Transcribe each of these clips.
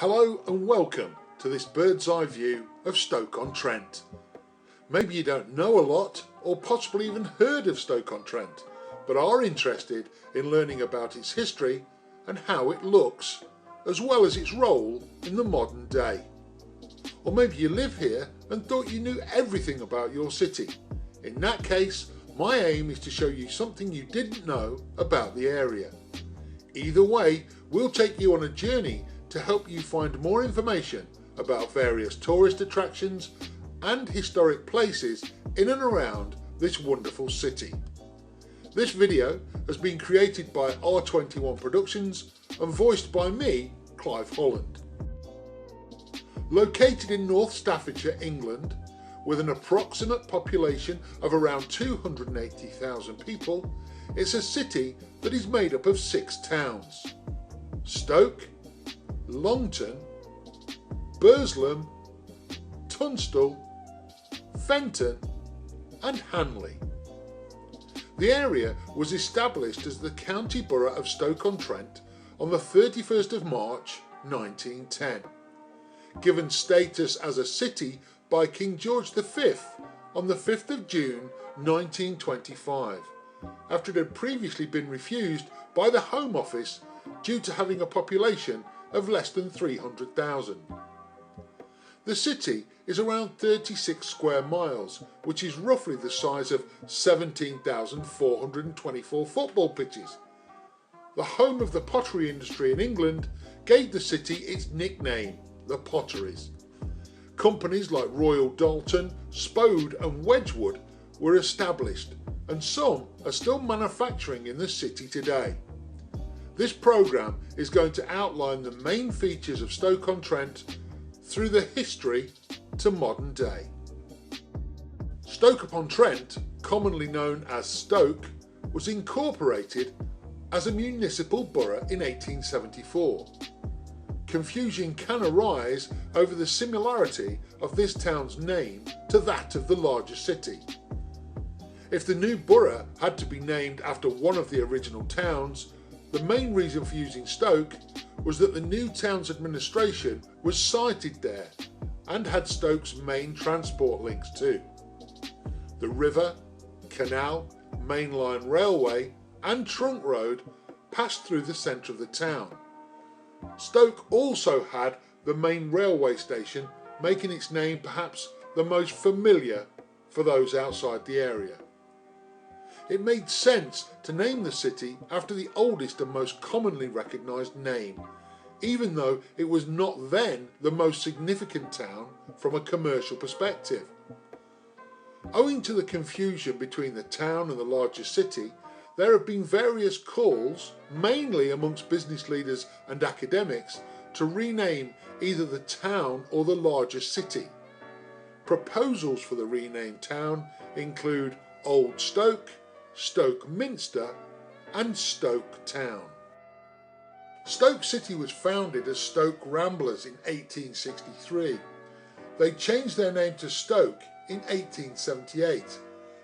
Hello and welcome to this bird's eye view of Stoke-on-Trent. Maybe you don't know a lot or possibly even heard of Stoke-on-Trent, but are interested in learning about its history and how it looks, as well as its role in the modern day. Or maybe you live here and thought you knew everything about your city. In that case, my aim is to show you something you didn't know about the area. Either way, we'll take you on a journey to help you find more information about various tourist attractions and historic places in and around this wonderful city. This video has been created by R21 Productions and voiced by me, Clive Holland. Located in North Staffordshire, England, with an approximate population of around 280,000 people, it's a city that is made up of 6 towns: Stoke, Longton, Burslem, Tunstall, Fenton and Hanley. The area was established as the county borough of Stoke-on-Trent on the 31st of March 1910, given status as a city by King George V on the 5th of June 1925, after it had previously been refused by the Home Office due to having a population of less than 300,000. The city is around 36 square miles, which is roughly the size of 17,424 football pitches. The home of the pottery industry in England gave the city its nickname, the Potteries. Companies like Royal Dalton, Spode and Wedgwood were established, and some are still manufacturing in the city today. This programme is going to outline the main features of Stoke-on-Trent through the history to modern day. Stoke-upon-Trent, commonly known as Stoke, was incorporated as a municipal borough in 1874. Confusion can arise over the similarity of this town's name to that of the larger city. If the new borough had to be named after one of the original towns, the main reason for using Stoke was that the new town's administration was sited there and had Stoke's main transport links too. The river, canal, mainline railway and trunk road passed through the centre of the town. Stoke also had the main railway station, making its name perhaps the most familiar for those outside the area. It made sense to name the city after the oldest and most commonly recognised name, even though it was not then the most significant town from a commercial perspective. Owing to the confusion between the town and the larger city, there have been various calls, mainly amongst business leaders and academics, to rename either the town or the larger city. Proposals for the renamed town include Old Stoke, Stoke Minster and Stoke Town. Stoke City was founded as Stoke Ramblers in 1863. They changed their name to Stoke in 1878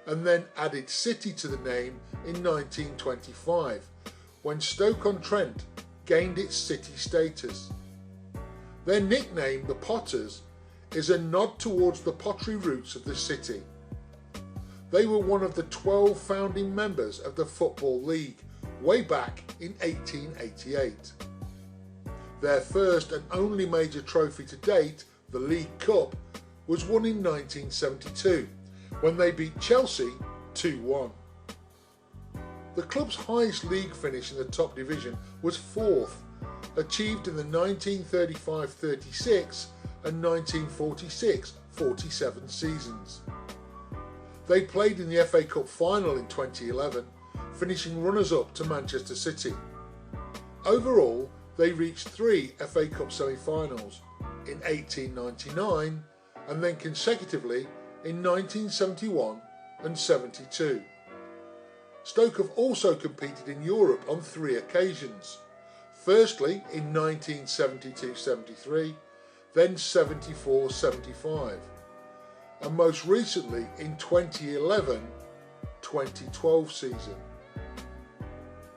and then added City to the name in 1925 when Stoke-on-Trent gained its city status. Their nickname, the Potters, is a nod towards the pottery roots of the city. They were one of the 12 founding members of the Football League way back in 1888. Their first and only major trophy to date, the League Cup, was won in 1972 when they beat Chelsea 2-1. The club's highest league finish in the top division was 4th, achieved in the 1935-36 and 1946-47 seasons. They played in the FA Cup final in 2011, finishing runners-up to Manchester City. Overall, they reached 3 FA Cup semi-finals in 1899 and then consecutively in 1971 and 72. Stoke have also competed in Europe on 3 occasions. Firstly in 1972-73, then 74-75. And most recently in 2011-2012 season.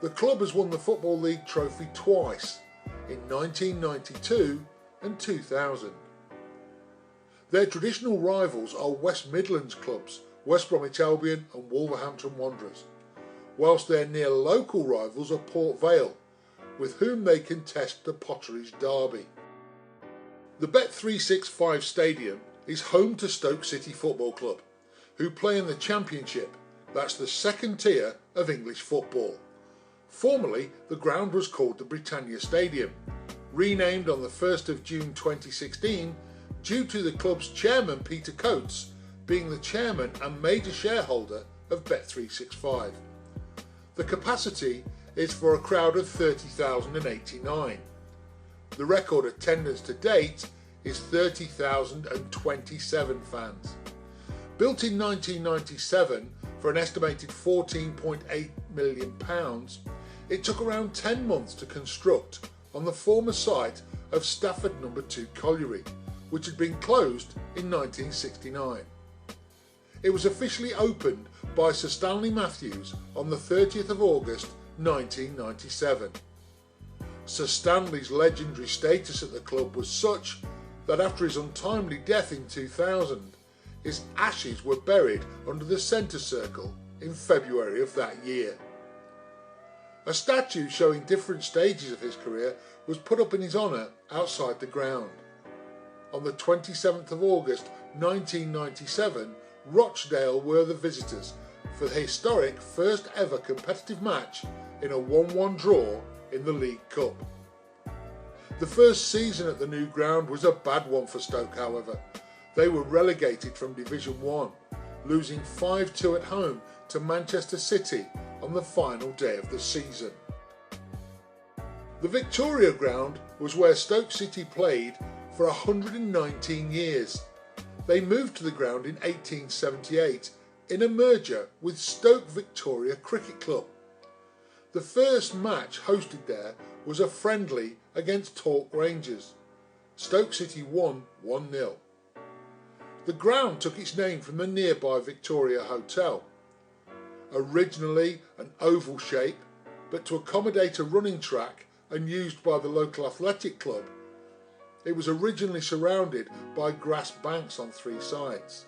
The club has won the Football League trophy twice, in 1992 and 2000. Their traditional rivals are West Midlands clubs, West Bromwich Albion and Wolverhampton Wanderers, whilst their near local rivals are Port Vale, with whom they contest the Potteries Derby. The Bet365 Stadium is home to Stoke City Football Club, who play in the Championship, that's the second tier of English football. Formerly, the ground was called the Britannia Stadium, renamed on the 1st of June 2016 due to the club's chairman Peter Coates being the chairman and major shareholder of Bet365. The capacity is for a crowd of 30,089. The record attendance to date is 30,027 fans. Built in 1997 for an estimated £14.8 million, it took around 10 months to construct on the former site of Stafford No. 2 Colliery, which had been closed in 1969. It was officially opened by Sir Stanley Matthews on the 30th of August 1997. Sir Stanley's legendary status at the club was such that after his untimely death in 2000, his ashes were buried under the centre circle in February of that year. A statue showing different stages of his career was put up in his honour outside the ground. On the 27th of August 1997, Rochdale were the visitors for the historic first ever competitive match in a 1-1 draw in the League Cup. The first season at the new ground was a bad one for Stoke, however. They were relegated from Division 1, losing 5-2 at home to Manchester City on the final day of the season. The Victoria ground was where Stoke City played for 119 years. They moved to the ground in 1878 in a merger with Stoke Victoria Cricket Club. The first match hosted there was a friendly against Torque Rangers. Stoke City won 1-0. The ground took its name from the nearby Victoria Hotel. Originally an oval shape, but to accommodate a running track and used by the local athletic club, it was originally surrounded by grass banks on 3 sides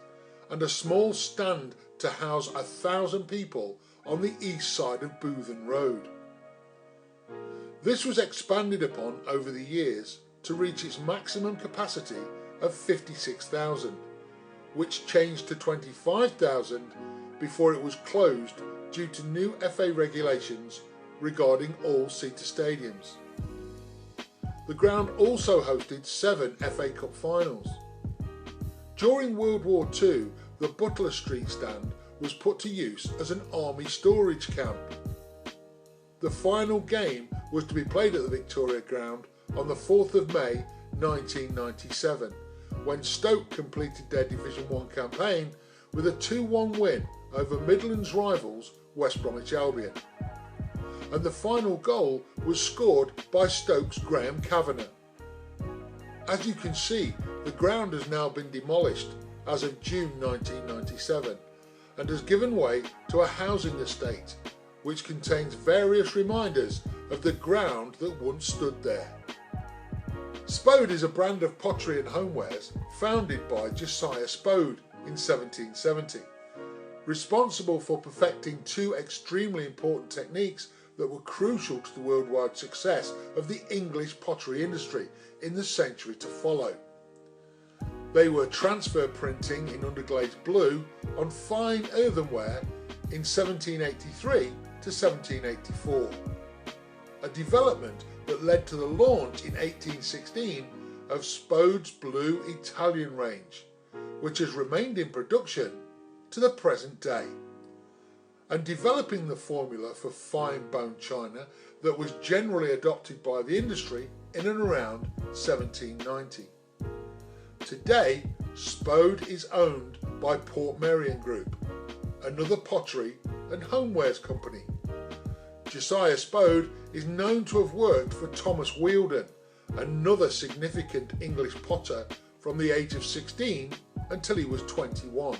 and a small stand to house 1,000 people on the east side of Boothen Road. This was expanded upon over the years to reach its maximum capacity of 56,000, which changed to 25,000 before it was closed due to new FA regulations regarding all-seater stadiums. The ground also hosted 7 FA Cup finals. During World War II, the Butler Street stand was put to use as an army storage camp. The final game was to be played at the Victoria ground on the 4th of May 1997, when Stoke completed their Division 1 campaign with a 2-1 win over Midlands rivals West Bromwich Albion. And the final goal was scored by Stoke's Graham Kavanagh. As you can see, the ground has now been demolished as of June 1997 and has given way to a housing estate which contains various reminders of the ground that once stood there. Spode is a brand of pottery and homewares founded by Josiah Spode in 1770, responsible for perfecting 2 extremely important techniques that were crucial to the worldwide success of the English pottery industry in the century to follow. They were transfer printing in underglazed blue on fine earthenware in 1783 to 1784, a development that led to the launch in 1816 of Spode's Blue Italian range, which has remained in production to the present day, and developing the formula for fine bone china that was generally adopted by the industry in and around 1790. Today, Spode is owned by Portmeirion Group, another pottery and homewares company. Josiah Spode is known to have worked for Thomas Wheeldon, another significant English potter from the age of 16 until he was 21.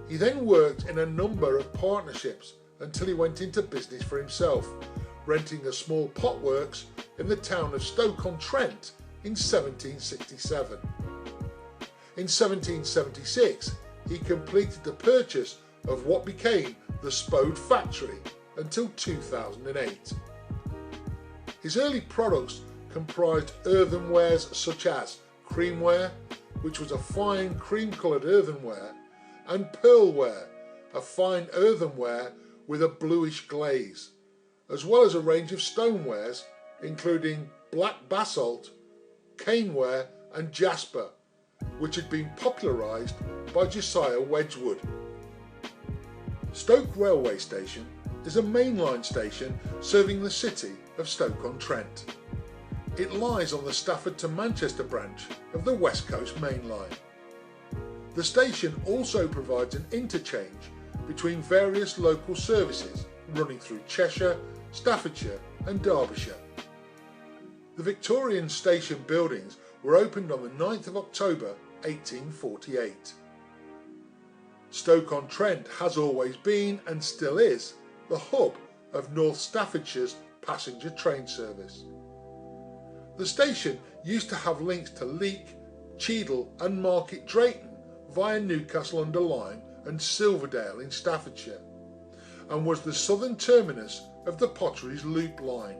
He then worked in a number of partnerships until he went into business for himself, renting a small potworks in the town of Stoke-on-Trent in 1767. In 1776, he completed the purchase of what became the Spode factory until 2008. His early products comprised earthenwares such as creamware, which was a fine cream-coloured earthenware, and pearlware, a fine earthenware with a bluish glaze, as well as a range of stonewares including black basalt, caneware and jasper, which had been popularised by Josiah Wedgwood. Stoke Railway Station is a mainline station serving the city of Stoke-on-Trent. It lies on the Stafford to Manchester branch of the West Coast Main Line. The station also provides an interchange between various local services running through Cheshire, Staffordshire and Derbyshire. The Victorian station buildings were opened on the 9th of October 1848. Stoke-on-Trent has always been, and still is, the hub of North Staffordshire's passenger train service. The station used to have links to Leek, Cheadle and Market Drayton via Newcastle-under-Lyme and Silverdale in Staffordshire, and was the southern terminus of the Potteries Loop line.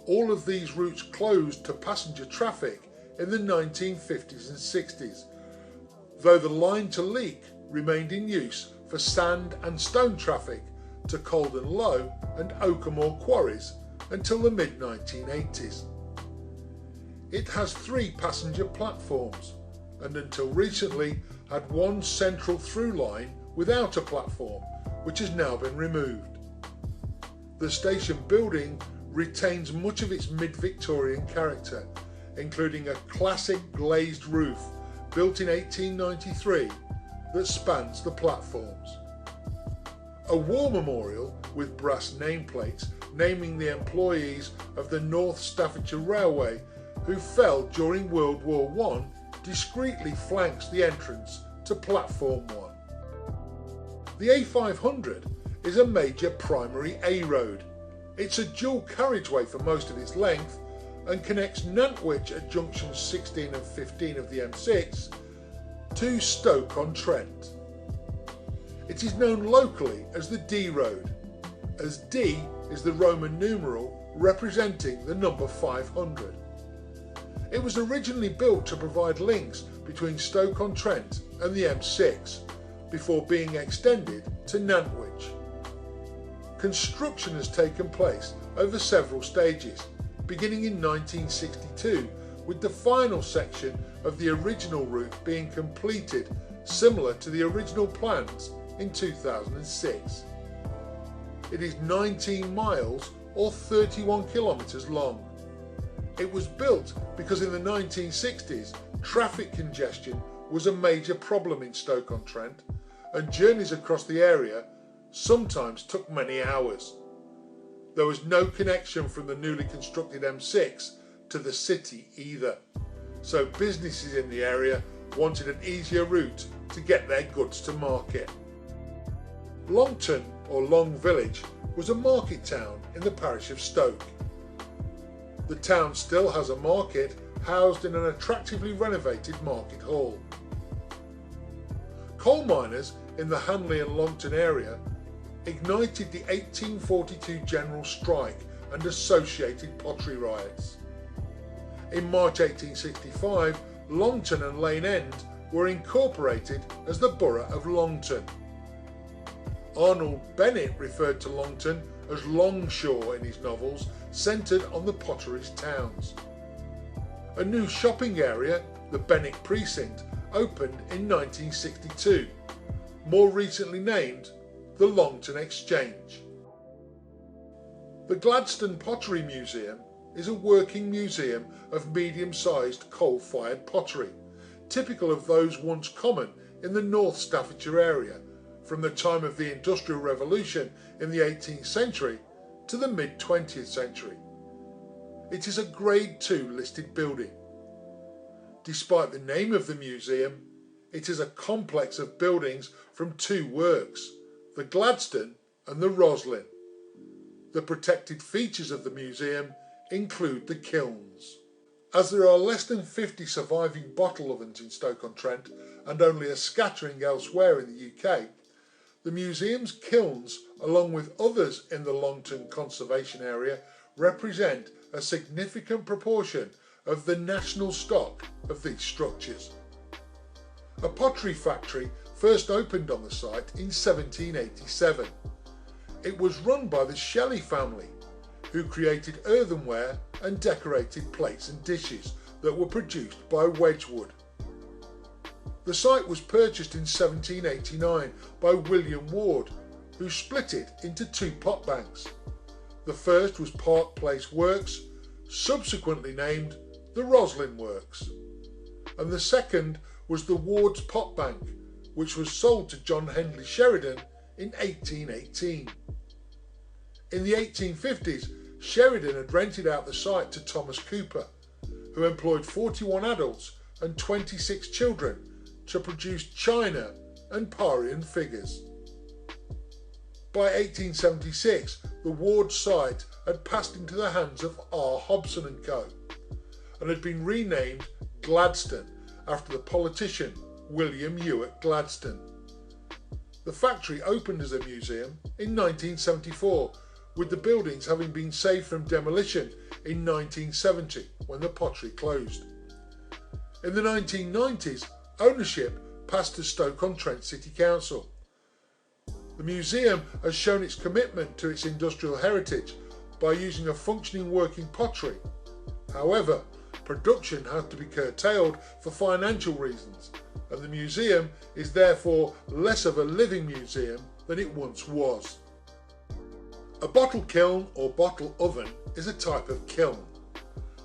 All of these routes closed to passenger traffic in the 1950s and 60s, though the line to Leek remained in use for sand and stone traffic to Colden Low and Oakermore quarries until the mid-1980s. It has 3 passenger platforms and until recently had one central through line without a platform, which has now been removed. The station building retains much of its mid-Victorian character, including a classic glazed roof built in 1893 that spans the platforms. A war memorial with brass nameplates naming the employees of the North Staffordshire Railway who fell during World War I discreetly flanks the entrance to Platform 1. The A500 is a major primary A road. It's a dual carriageway for most of its length and connects Nantwich at junctions 16 and 15 of the M6 to Stoke-on-Trent. It is known locally as the D Road, as D is the Roman numeral representing the number 500. It was originally built to provide links between Stoke-on-Trent and the M6 before being extended to Nantwich. Construction has taken place over several stages, beginning in 1962 with the final section of the original route being completed similar to the original plans in 2006. It is 19 miles or 31 kilometres long. It was built because in the 1960s traffic congestion was a major problem in Stoke-on-Trent and journeys across the area sometimes took many hours. There was no connection from the newly constructed M6 to the city either, so businesses in the area wanted an easier route to get their goods to market. Longton, or Long Village, was a market town in the parish of Stoke. The town still has a market housed in an attractively renovated market hall. Coal miners in the Hanley and Longton area ignited the 1842 general strike and associated pottery riots. In March 1865, Longton and Lane End were incorporated as the borough of Longton. Arnold Bennett referred to Longton as Longshore in his novels, centred on the potteries towns. A new shopping area, the Bennett Precinct, opened in 1962, more recently named the Longton Exchange. The Gladstone Pottery Museum is a working museum of medium-sized coal-fired pottery, typical of those once common in the North Staffordshire area from the time of the Industrial Revolution in the 18th century to the mid-20th century. It is a Grade 2 listed building. Despite the name of the museum, it is a complex of buildings from 2 works, the Gladstone and the Roslin. The protected features of the museum include the kilns. As there are less than 50 surviving bottle ovens in Stoke-on-Trent and only a scattering elsewhere in the UK, the museum's kilns, along with others in the long-term conservation area, represent a significant proportion of the national stock of these structures. A pottery factory first opened on the site in 1787. It was run by the Shelley family, who created earthenware and decorated plates and dishes that were produced by Wedgwood. The site was purchased in 1789 by William Ward, who split it into two pot banks. The first was Park Place Works, subsequently named the Roslin Works, and the second was the Ward's Pot Bank, which was sold to John Henley Sheridan in 1818. In the 1850s, Sheridan had rented out the site to Thomas Cooper, who employed 41 adults and 26 children to produce china and Parian figures. By 1876, the Ward site had passed into the hands of R. Hobson and Co. and had been renamed Gladstone after the politician William Ewart Gladstone. The factory opened as a museum in 1974, with the buildings having been saved from demolition in 1970 when the pottery closed. In the 1990s, ownership passed to Stoke-on-Trent City Council. The museum has shown its commitment to its industrial heritage by using a functioning working pottery. However, production had to be curtailed for financial reasons, and the museum is therefore less of a living museum than it once was. A bottle kiln or bottle oven is a type of kiln.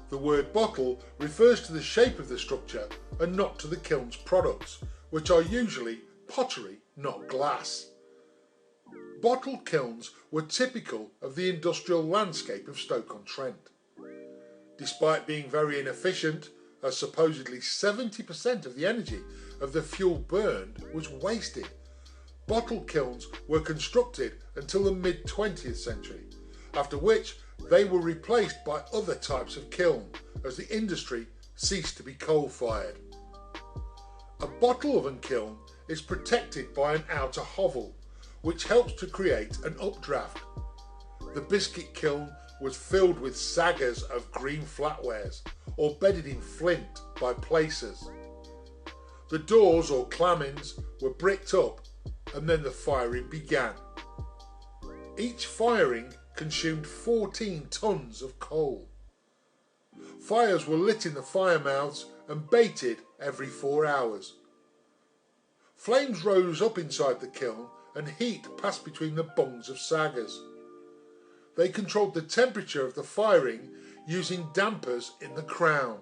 The word bottle refers to the shape of the structure and not to the kiln's products, which are usually pottery, not glass. Bottle kilns were typical of the industrial landscape of Stoke-on-Trent. Despite being very inefficient, as supposedly 70% of the energy of the fuel burned was wasted, bottle kilns were constructed until the mid-20th century, after which they were replaced by other types of kiln as the industry ceased to be coal-fired. A bottle oven kiln is protected by an outer hovel, which helps to create an updraft. The biscuit kiln was filled with saggers of green flatwares or bedded in flint by placers. The doors or clamins were bricked up and then the firing began. Each firing consumed 14 tons of coal. Fires were lit in the fire mouths and baited every 4 hours. Flames rose up inside the kiln and heat passed between the bungs of saggers. They controlled the temperature of the firing using dampers in the crown.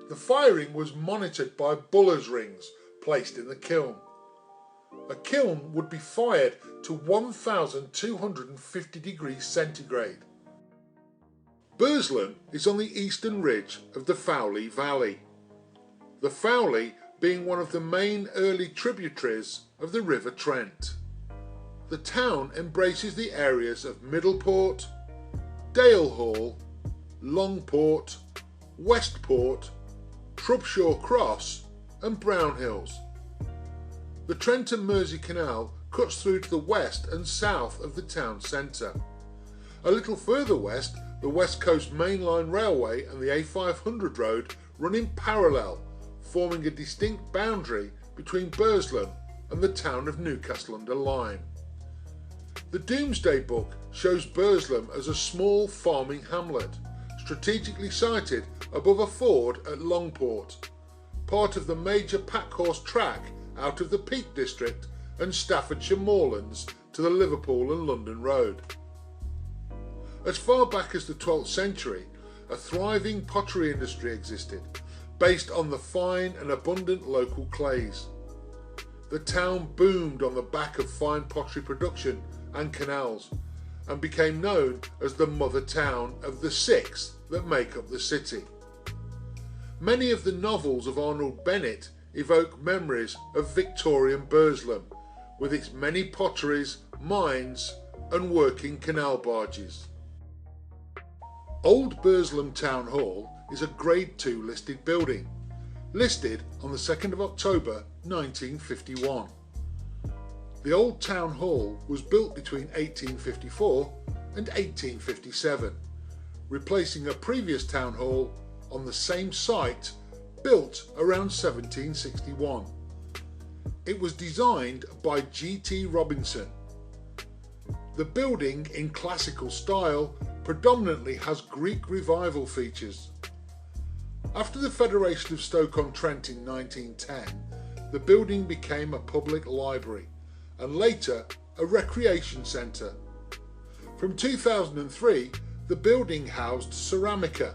The firing was monitored by buller's rings placed in the kiln. A kiln would be fired to 1250 degrees centigrade. Burslem is on the eastern ridge of the Fowley Valley, the Fowley being one of the main early tributaries of the River Trent. The town embraces the areas of Middleport, Dale Hall, Longport, Westport, Trubshaw Cross and Brown Hills. The Trent and Mersey Canal cuts through to the west and south of the town centre. A little further west, the West Coast Main Line Railway and the A500 road run in parallel, forming a distinct boundary between Burslem and the town of Newcastle-under-Lyme. The Domesday Book shows Burslem as a small farming hamlet, strategically sited above a ford at Longport, part of the major packhorse track out of the Peak District and Staffordshire moorlands to the Liverpool and London Road. As far back as the 12th century, a thriving pottery industry existed, based on the fine and abundant local clays. The town boomed on the back of fine pottery production and canals, and became known as the mother town of the 6 that make up the city. Many of the novels of Arnold Bennett evoke memories of Victorian Burslem, with its many potteries, mines and working canal barges. Old Burslem Town Hall is a Grade 2 listed building, listed on the 2nd of October 1951. The old town hall was built between 1854 and 1857, replacing a previous town hall on the same site built around 1761. It was designed by G.T. Robinson. The building, in classical style, predominantly has Greek Revival features. After the Federation of Stoke-on-Trent in 1910, the building became a public library and later a recreation centre. From 2003, the building housed Ceramica,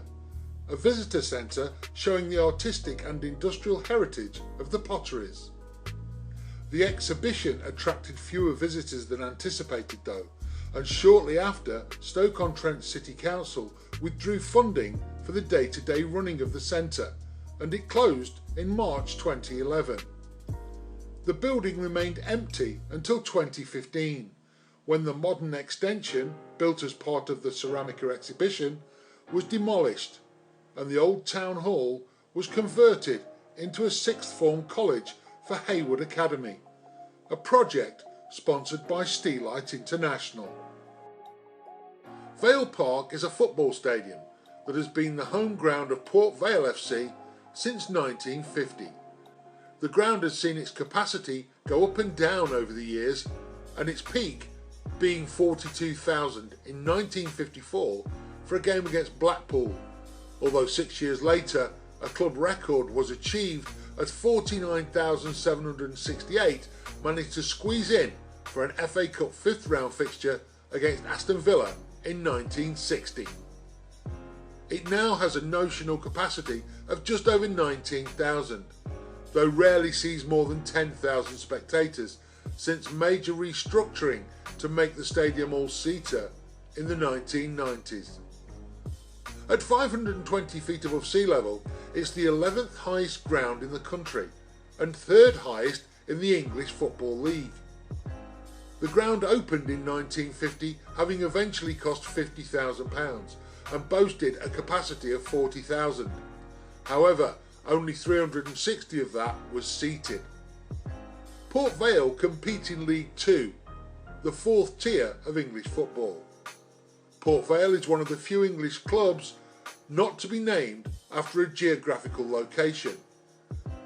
a visitor centre showing the artistic and industrial heritage of the potteries. The exhibition attracted fewer visitors than anticipated though, and shortly after, Stoke-on-Trent City Council withdrew funding for the day-to-day running of the centre, and it closed in March 2011. The building remained empty until 2015, when the modern extension, built as part of the Ceramica exhibition, was demolished and the old town hall was converted into a sixth form college for Hayward Academy, a project sponsored by Steelite International. Vale Park is a football stadium that has been the home ground of Port Vale FC since 1950. The ground has seen its capacity go up and down over the years, and its peak being 42,000 in 1954 for a game against Blackpool, although 6 years later a club record was achieved as 49,768 managed to squeeze in for an FA Cup 5th round fixture against Aston Villa in 1960. It now has a notional capacity of just over 19,000, though rarely sees more than 10,000 spectators since major restructuring to make the stadium all-seater in the 1990s. At 520 feet above sea level, it's the 11th highest ground in the country and 3rd highest in the English Football League. The ground opened in 1950, having eventually cost £50,000 and boasted a capacity of 40,000. However, only 360 of that was seated. Port Vale compete in League 2, the 4th tier of English football. Port Vale is one of the few English clubs not to be named after a geographical location,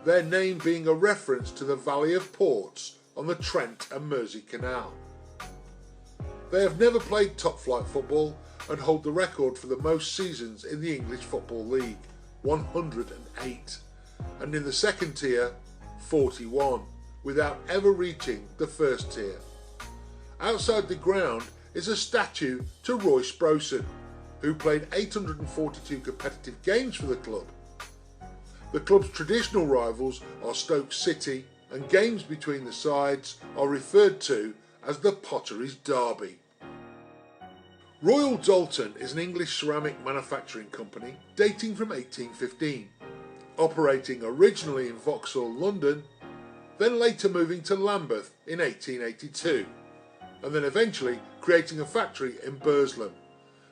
their name being a reference to the Valley of Ports on the Trent and Mersey Canal. They have never played top-flight football and hold the record for the most seasons in the English Football League, 108, and in the 2nd tier, 41, without ever reaching the 1st tier. Outside the ground is a statue to Roy Sproson, who played 842 competitive games for the club. The club's traditional rivals are Stoke City, and games between the sides are referred to as the Potteries Derby. Royal Dalton is an English ceramic manufacturing company dating from 1815, operating originally in Vauxhall, London, then later moving to Lambeth in 1882, and then eventually creating a factory in Burslem,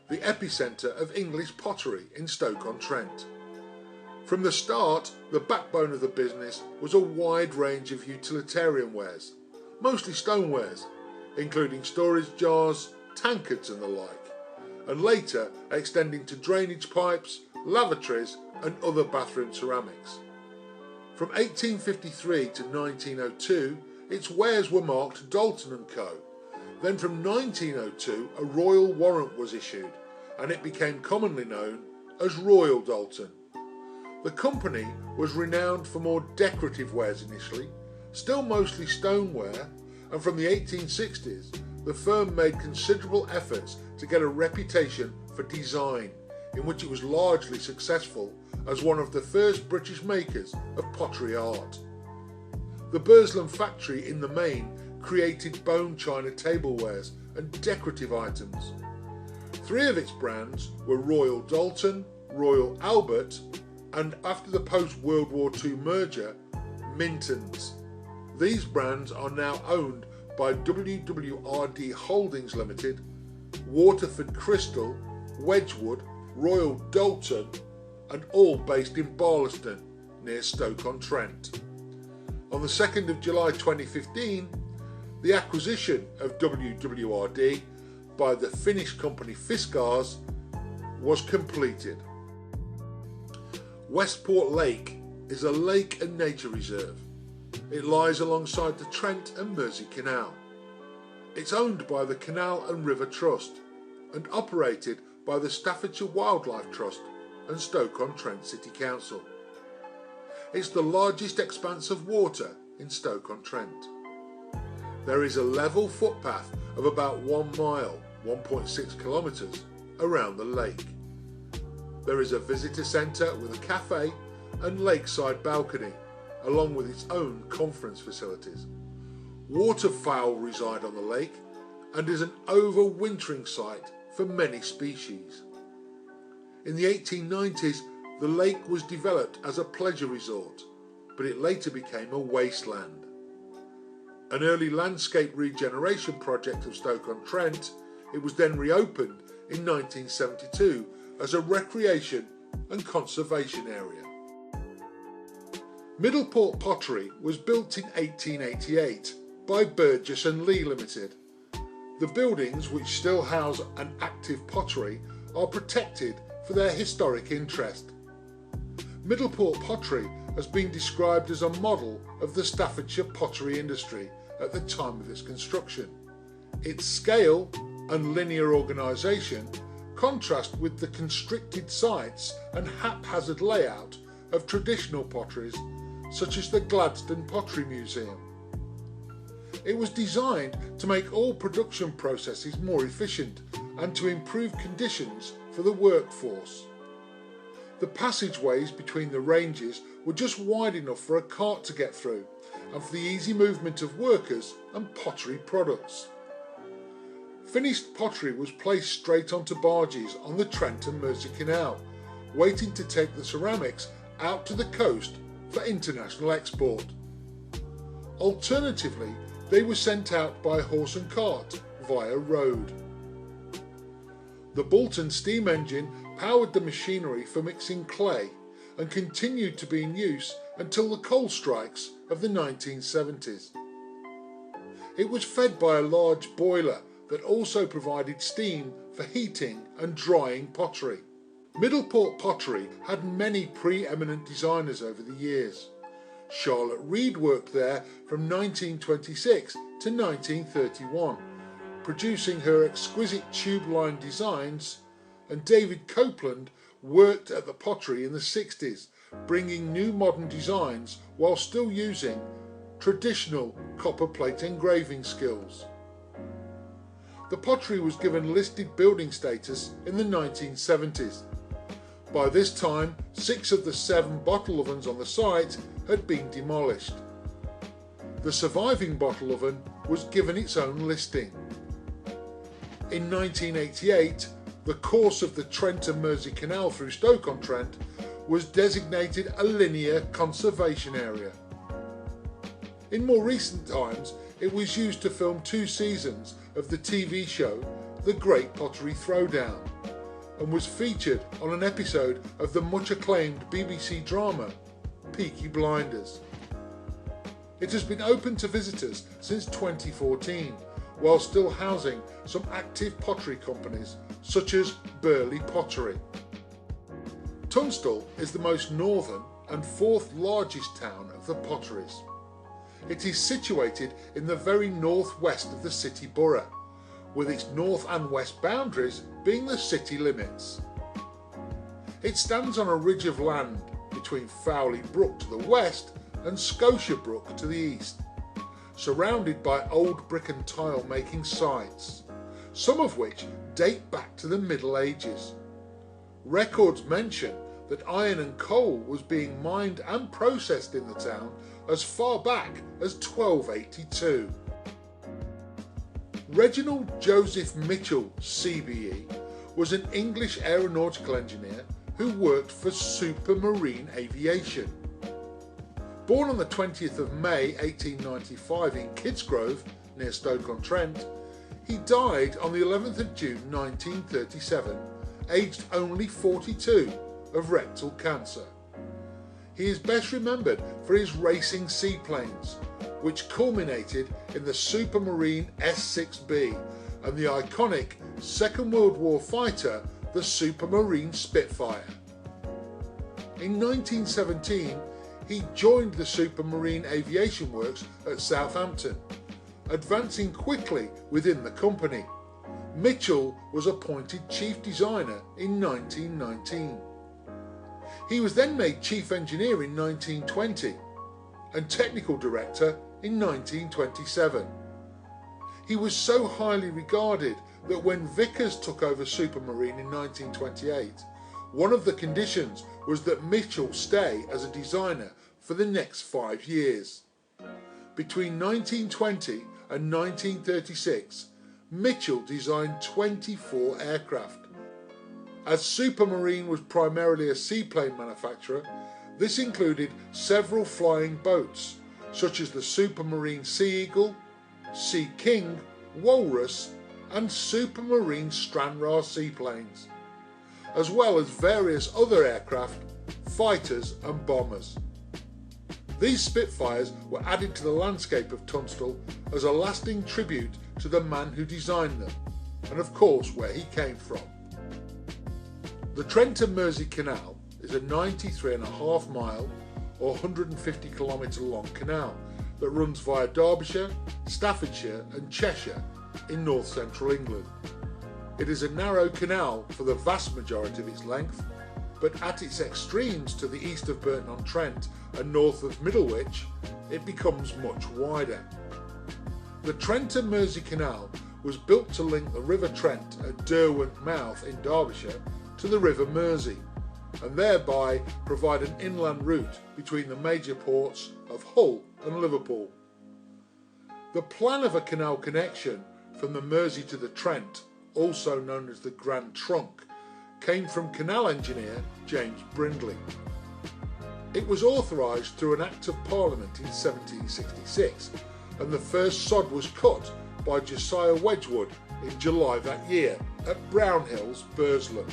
the epicentre of English pottery in Stoke-on-Trent. From the start, the backbone of the business was a wide range of utilitarian wares, mostly stonewares, including storage jars, tankards and the like, and later extending to drainage pipes, lavatories and other bathroom ceramics. From 1853 to 1902, its wares were marked Dalton & Co. Then from 1902, a royal warrant was issued, and it became commonly known as Royal Dalton. The company was renowned for more decorative wares initially, still mostly stoneware, and from the 1860s, the firm made considerable efforts to get a reputation for design, in which it was largely successful as one of the first British makers of pottery art. The Burslem factory in the main created bone china tablewares and decorative items. 3 of its brands were Royal Dalton, Royal Albert, and after the post-World War II merger, Minton's. These brands are now owned by WWRD Holdings Limited, Waterford Crystal, Wedgwood, Royal Dalton and all based in Burslem, near Stoke-on-Trent. On the 2nd of July 2015, the acquisition of WWRD by the Finnish company Fiskars was completed. Westport Lake is a lake and nature reserve. It lies alongside the Trent and Mersey Canal. It's owned by the Canal and River Trust and operated by the Staffordshire Wildlife Trust and Stoke-on-Trent City Council. It's the largest expanse of water in Stoke-on-Trent. There is a level footpath of about 1 mile, 1.6 kilometres, around the lake. There is a visitor centre with a cafe and lakeside balcony, along with its own conference facilities. Waterfowl reside on the lake and is an overwintering site for many species. In the 1890s, the lake was developed as a pleasure resort, but it later became a wasteland. An early landscape regeneration project of Stoke-on-Trent, it was then reopened in 1972 as a recreation and conservation area. Middleport Pottery was built in 1888 by Burgess and Lee Limited. The buildings, which still house an active pottery, are protected for their historic interest. Middleport Pottery has been described as a model of the Staffordshire pottery industry at the time of its construction. Its scale and linear organisation contrast with the constricted sites and haphazard layout of traditional potteries such as the Gladstone Pottery Museum. It was designed to make all production processes more efficient and to improve conditions for the workforce. The passageways between the ranges were just wide enough for a cart to get through and for the easy movement of workers and pottery products. Finished pottery was placed straight onto barges on the Trent and Mersey Canal, waiting to take the ceramics out to the coast for international export. Alternatively, they were sent out by horse and cart via road. The Bolton steam engine powered the machinery for mixing clay and continued to be in use until the coal strikes of the 1970s. It was fed by a large boiler that also provided steam for heating and drying pottery. Middleport Pottery had many pre-eminent designers over the years. Charlotte Reed worked there from 1926 to 1931, producing her exquisite tube-line designs, and David Copeland worked at the pottery in the 60s, bringing new modern designs while still using traditional copper plate engraving skills. The pottery was given listed building status in the 1970s. By this time, 6 of the 7 bottle ovens on the site had been demolished. The surviving bottle oven was given its own listing. In 1988, the course of the Trent and Mersey Canal through Stoke-on-Trent was designated a linear conservation area. In more recent times, it was used to film 2 seasons of the TV show The Great Pottery Throwdown, and was featured on an episode of the much acclaimed BBC drama Peaky Blinders. It has been open to visitors since 2014, while still housing some active pottery companies such as Burley Pottery. Tunstall is the most northern and 4th largest town of the Potteries. It is situated in the very northwest of the city borough, with its north and west boundaries being the city limits. It stands on a ridge of land between Fowley Brook to the west and Scotia Brook to the east, surrounded by old brick and tile making sites, some of which date back to the Middle Ages. Records mention that iron and coal was being mined and processed in the town as far back as 1282. Reginald Joseph Mitchell, CBE, was an English aeronautical engineer who worked for Supermarine Aviation. Born on the 20th of May 1895 in Kidsgrove, near Stoke-on-Trent, he died on the 11th of June 1937, aged only 42, of rectal cancer. He is best remembered for his racing seaplanes, which culminated in the Supermarine S6B and the iconic Second World War fighter, the Supermarine Spitfire. In 1917, he joined the Supermarine Aviation Works at Southampton, advancing quickly within the company. Mitchell was appointed chief designer in 1919. He was then made chief engineer in 1920 and technical director in 1927. He was so highly regarded that when Vickers took over Supermarine in 1928, one of the conditions was that Mitchell stay as a designer for the next 5 years. Between 1920 and 1936, Mitchell designed 24 aircraft. As Supermarine was primarily a seaplane manufacturer, this included several flying boats, such as the Supermarine Sea Eagle, Sea King, Walrus and Supermarine Stranraer seaplanes, as well as various other aircraft, fighters and bombers. These Spitfires were added to the landscape of Tunstall as a lasting tribute to the man who designed them, and of course where he came from. The Trent and Mersey Canal is a 93.5 mile or 150 kilometre long canal that runs via Derbyshire, Staffordshire and Cheshire in north central England. It is a narrow canal for the vast majority of its length, but at its extremes to the east of Burton-on-Trent and north of Middlewich, it becomes much wider. The Trent and Mersey Canal was built to link the River Trent at Derwent Mouth in Derbyshire to the River Mersey, and thereby provide an inland route between the major ports of Hull and Liverpool. The plan of a canal connection from the Mersey to the Trent, also known as the Grand Trunk, came from canal engineer James Brindley. It was authorised through an Act of Parliament in 1766, and the first sod was cut by Josiah Wedgwood in July that year at Brownhills, Burslem.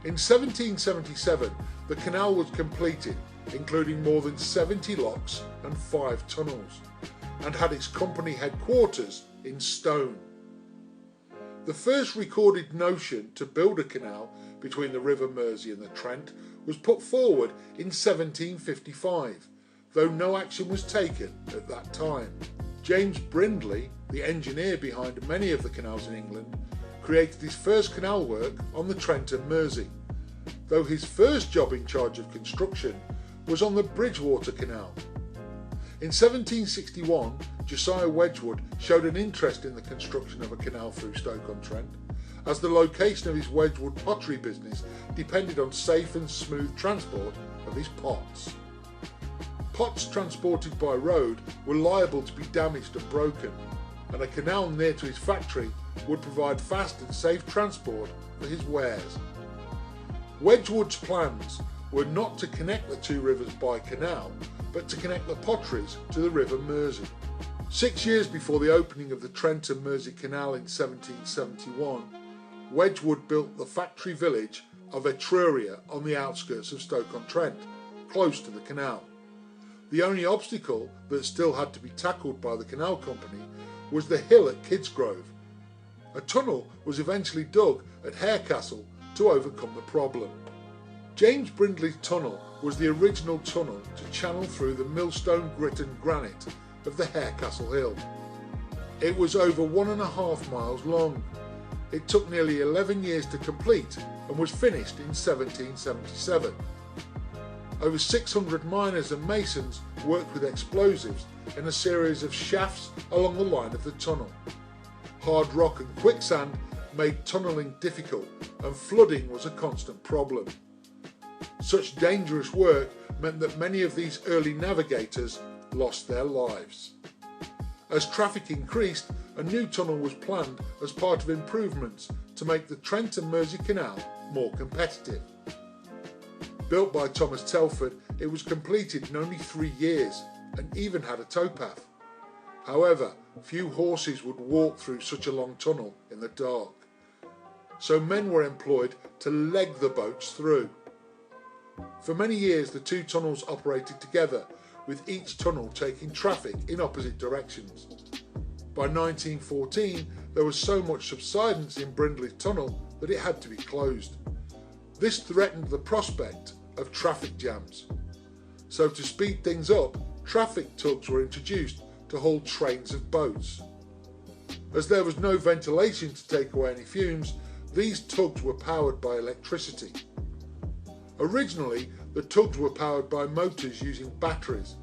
In 1777, the canal was completed, including more than 70 locks and 5 tunnels, and had its company headquarters in Stone. The first recorded notion to build a canal between the River Mersey and the Trent was put forward in 1755, though no action was taken at that time. James Brindley, the engineer behind many of the canals in England, created his first canal work on the Trent and Mersey, though his first job in charge of construction was on the Bridgewater Canal. In 1761, Josiah Wedgwood showed an interest in the construction of a canal through Stoke-on-Trent, as the location of his Wedgwood pottery business depended on safe and smooth transport of his pots. Pots transported by road were liable to be damaged and broken, and a canal near to his factory would provide fast and safe transport for his wares. Wedgwood's plans were not to connect the two rivers by canal, but to connect the potteries to the River Mersey. 6 years before the opening of the Trent and Mersey Canal in 1771, Wedgwood built the factory village of Etruria on the outskirts of Stoke-on-Trent, close to the canal. The only obstacle that still had to be tackled by the canal company was the hill at Kidsgrove. A tunnel was eventually dug at Harecastle to overcome the problem. James Brindley's tunnel was the original tunnel to channel through the millstone grit and granite of the Harecastle Hill. It was over 1.5 miles long. It took nearly 11 years to complete and was finished in 1777. Over 600 miners and masons worked with explosives in a series of shafts along the line of the tunnel. Hard rock and quicksand made tunnelling difficult, and flooding was a constant problem. Such dangerous work meant that many of these early navigators lost their lives. As traffic increased, a new tunnel was planned as part of improvements to make the Trent and Mersey Canal more competitive. Built by Thomas Telford, it was completed in only 3 years and even had a towpath. However, few horses would walk through such a long tunnel in the dark. so men were employed to leg the boats through. For many years the two tunnels operated together, with each tunnel taking traffic in opposite directions. By 1914 there was so much subsidence in Brindley's tunnel that it had to be closed. This threatened the prospect of traffic jams. So to speed things up, traffic tugs were introduced to haul trains of boats. As there was no ventilation to take away any fumes, these tugs were powered by electricity. Originally, the tugs were powered by motors using batteries,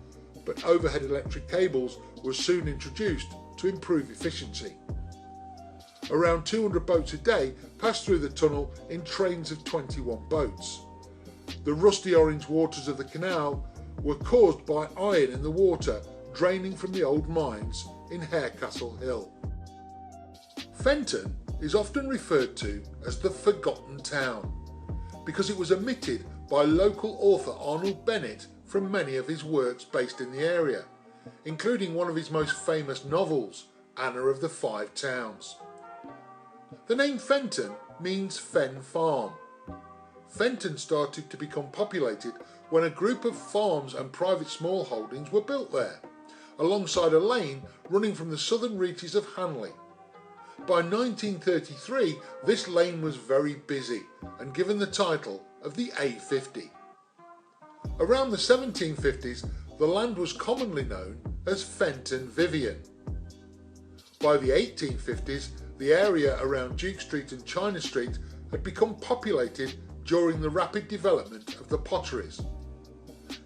but overhead electric cables were soon introduced to improve efficiency. Around 200 boats a day passed through the tunnel in trains of 21 boats. The rusty orange waters of the canal were caused by iron in the water draining from the old mines in Harecastle Hill. Fenton is often referred to as the Forgotten Town because it was omitted by local author Arnold Bennett from many of his works based in the area, including one of his most famous novels, Anna of the Five Towns. The name Fenton means Fen Farm. Fenton started to become populated when a group of farms and private small holdings were built there, alongside a lane running from the southern reaches of Hanley. By 1933 this lane was very busy and given the title of the A50. Around the 1750s the land was commonly known as Fenton Vivian. By the 1850s the area around Duke Street and China Street had become populated during the rapid development of the potteries.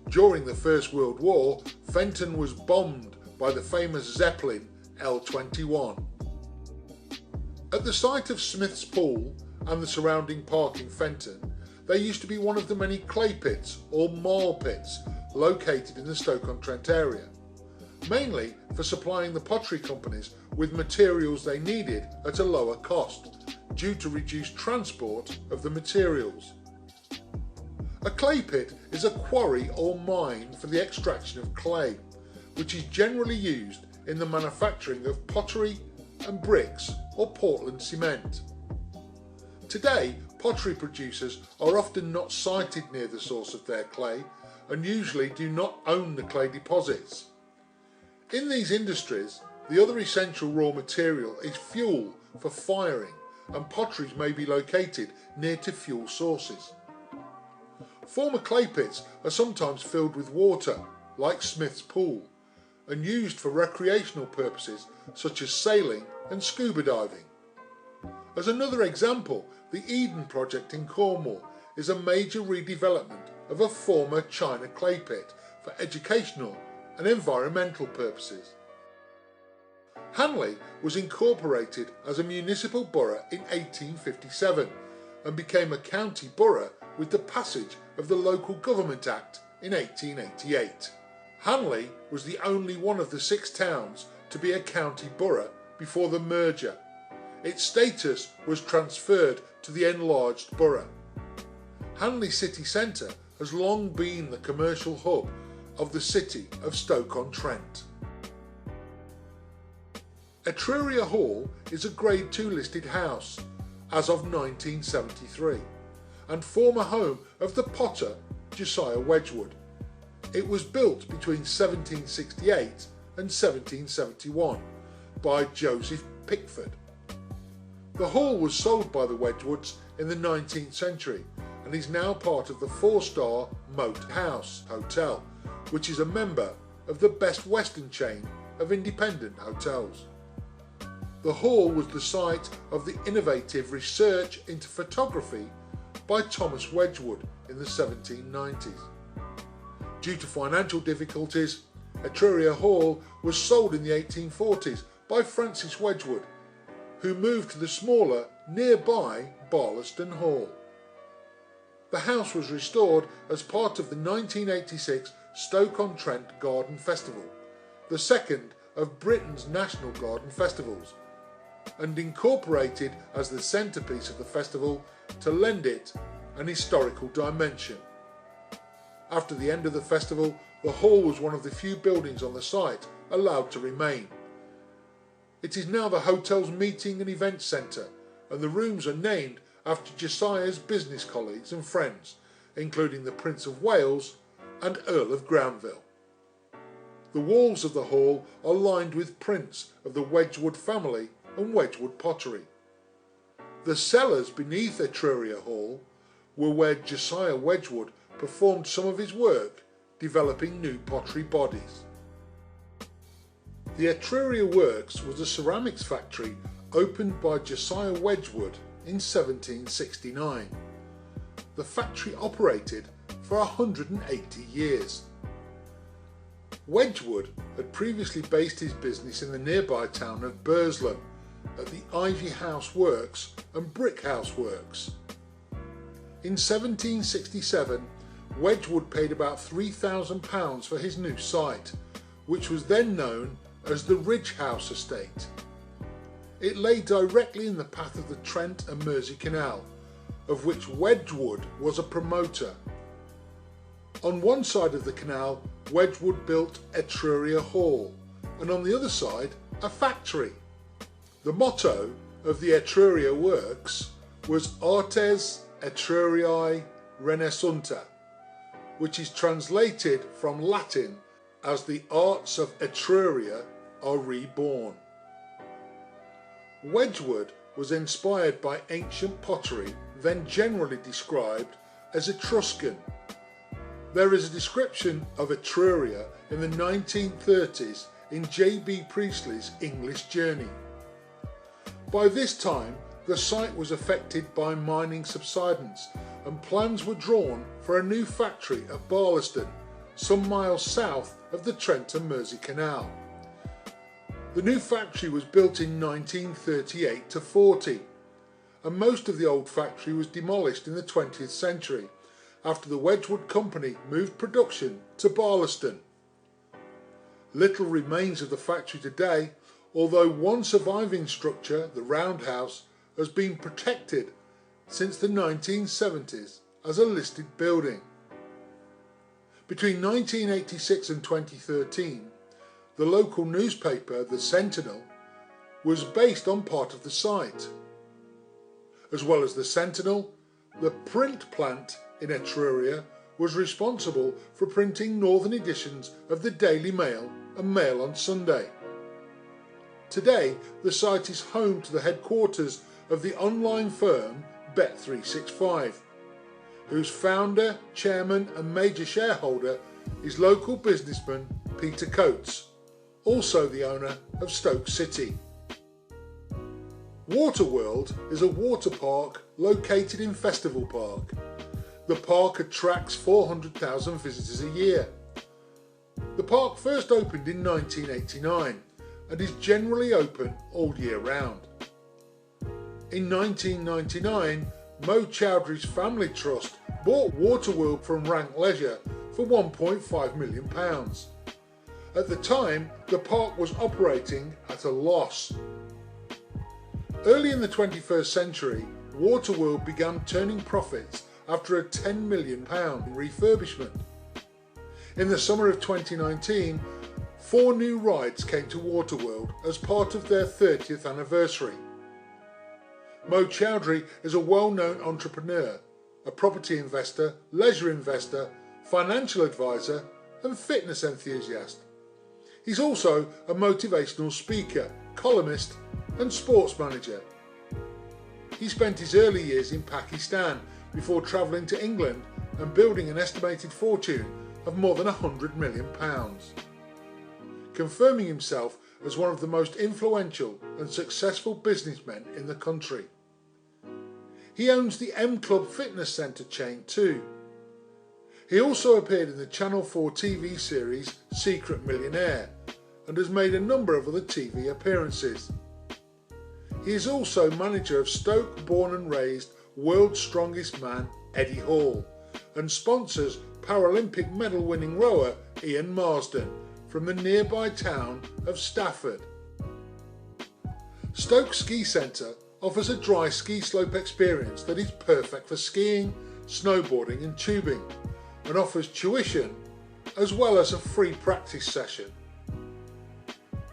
During the First World War, Fenton was bombed by the famous Zeppelin R21. At the site of Smith's Pool and the surrounding park in Fenton, there used to be one of the many clay pits or marl pits located in the Stoke-on-Trent area, mainly for supplying the pottery companies with materials they needed at a lower cost due to reduced transport of the materials. A clay pit is a quarry or mine for the extraction of clay, which is generally used in the manufacturing of pottery and bricks or Portland cement. Today, pottery producers are often not sited near the source of their clay and usually do not own the clay deposits. In these industries, the other essential raw material is fuel for firing, and potteries may be located near to fuel sources. Former clay pits are sometimes filled with water, like Smith's Pool, and used for recreational purposes such as sailing and scuba diving. As another example, the Eden project in Cornwall is a major redevelopment of a former China clay pit for educational and environmental purposes. Hanley was incorporated as a municipal borough in 1857 and became a county borough with the passage of the Local Government Act in 1888. Hanley was the only one of the 6 towns to be a county borough before the merger. Its status was transferred to the enlarged borough. Hanley City Centre has long been the commercial hub of the city of Stoke-on-Trent. Etruria Hall is a Grade 2 listed house as of 1973 and former home of the potter Josiah Wedgwood. It was built between 1768 and 1771 by Joseph Pickford. The hall was sold by the Wedgwoods in the 19th century and is now part of the 4-star Moat House Hotel, which is a member of the Best Western chain of independent hotels. The hall was the site of the innovative research into photography by Thomas Wedgwood in the 1790s. Due to financial difficulties, Etruria Hall was sold in the 1840s by Francis Wedgwood, who moved to the smaller, nearby Barlaston Hall. The house was restored as part of the 1986 Stoke-on-Trent Garden Festival, the second of Britain's national garden festivals, and incorporated as the centrepiece of the festival to lend it an historical dimension. After the end of the festival, the hall was one of the few buildings on the site allowed to remain. It is now the hotel's meeting and event centre, and the rooms are named after Josiah's business colleagues and friends, including the Prince of Wales and Earl of Granville. The walls of the hall are lined with prints of the Wedgwood family and Wedgwood pottery. The cellars beneath Etruria Hall were where Josiah Wedgwood performed some of his work developing new pottery bodies. The Etruria Works was a ceramics factory opened by Josiah Wedgwood in 1769. The factory operated for 180 years. Wedgwood had previously based his business in the nearby town of Burslem at the Ivy House Works and Brick House Works. In 1767, Wedgwood paid about £3,000 for his new site, which was then known as the Ridge House Estate. It lay directly in the path of the Trent and Mersey Canal, of which Wedgwood was a promoter. On one side of the canal, Wedgwood built Etruria Hall, and on the other side, a factory. The motto of the Etruria Works was Artes Etruriae Renaissunta, which is translated from Latin as the arts of Etruria are reborn. Wedgwood was inspired by ancient pottery, then generally described as Etruscan. There is a description of Etruria in the 1930s in J.B. Priestley's English Journey. By this time, the site was affected by mining subsidence, and plans were drawn for a new factory at Burslem, some miles south of the Trent and Mersey Canal. The new factory was built in 1938 to 40, and most of the old factory was demolished in the 20th century after the Wedgwood Company moved production to Burslem. Little remains of the factory today, although one surviving structure, the roundhouse, has been protected since the 1970s as a listed building. Between 1986 and 2013, the local newspaper, the Sentinel, was based on part of the site. As well as the Sentinel, the print plant in Etruria was responsible for printing northern editions of the Daily Mail and Mail on Sunday. Today, the site is home to the headquarters of the online firm Bet365, whose founder, chairman and major shareholder is local businessman Peter Coates, also the owner of Stoke City. Waterworld is a water park located in Festival Park. The park attracts 400,000 visitors a year. The park first opened in 1989 and is generally open all year round. In 1999, Mo Chowdhury's family trust bought Waterworld from Rank Leisure for £1.5 million. At the time, the park was operating at a loss. Early in the 21st century, Waterworld began turning profits after a £10 million refurbishment. In the summer of 2019, 4 new rides came to Waterworld as part of their 30th anniversary. Mo Chowdhury is a well-known entrepreneur, a property investor, leisure investor, financial advisor and fitness enthusiast. He's also a motivational speaker, columnist and sports manager. He spent his early years in Pakistan before travelling to England and building an estimated fortune of more than £100 million, confirming himself as one of the most influential and successful businessmen in the country. He owns the M Club fitness centre chain too. He also appeared in the Channel 4 TV series Secret Millionaire and has made a number of other TV appearances. He is also manager of Stoke born and raised world's strongest man Eddie Hall and sponsors Paralympic medal winning rower Ian Marsden from the nearby town of Stafford. Stoke Ski Centre offers a dry ski slope experience that is perfect for skiing, snowboarding and tubing, and offers tuition as well as a free practice session.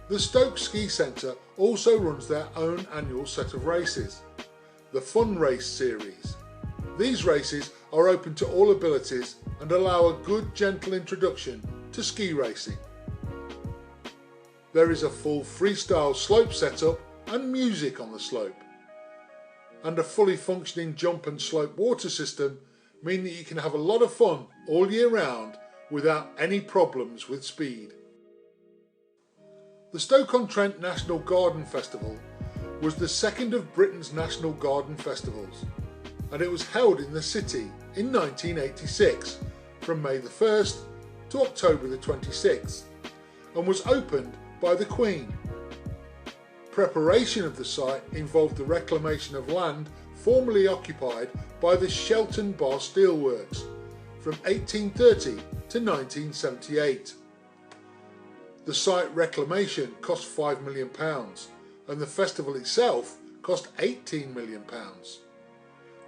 The Stoke Ski Centre also runs their own annual set of races, the Fun Race series. These races are open to all abilities and allow a good gentle introduction to ski racing. There is a full freestyle slope setup and music on the slope. And a fully functioning jump and slope water system mean that you can have a lot of fun all year round without any problems with speed. The Stoke-on-Trent National Garden Festival was the second of Britain's national garden festivals, and it was held in the city in 1986 from May the 1st to October the 26th and was opened by the Queen. Preparation of the site involved the reclamation of land formerly occupied by the Shelton Bar Steelworks from 1830 to 1978. The site reclamation cost £5 million and the festival itself cost £18 million.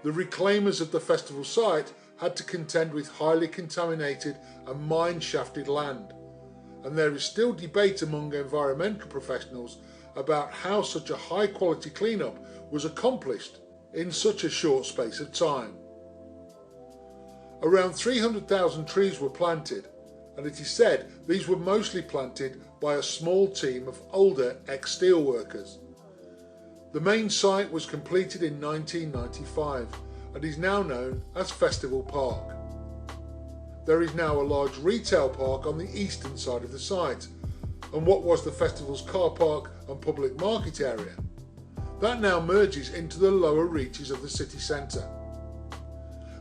The reclaimers of the festival site had to contend with highly contaminated and mine-shafted land, and there is still debate among environmental professionals about how such a high quality clean-up was accomplished in such a short space of time. Around 300,000 trees were planted, and it is said these were mostly planted by a small team of older ex-steelworkers. The main site was completed in 1995 and is now known as Festival Park. There is now a large retail park on the eastern side of the site, and what was the festival's car park and public market area. That now merges into the lower reaches of the city centre.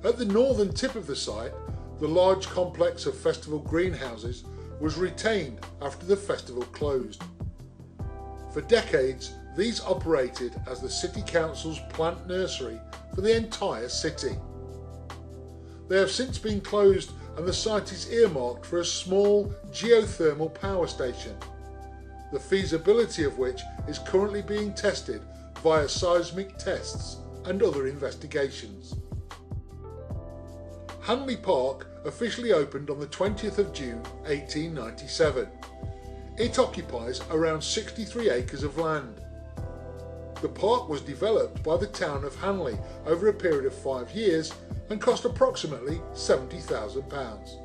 At the northern tip of the site, the large complex of festival greenhouses was retained after the festival closed. For decades, these operated as the City Council's plant nursery for the entire city. They have since been closed and the site is earmarked for a small geothermal power station, the feasibility of which is currently being tested via seismic tests and other investigations. Hanley Park officially opened on the 20th of June 1897. It occupies around 63 acres of land. The park was developed by the town of Hanley over a period of 5 years and cost approximately £70,000.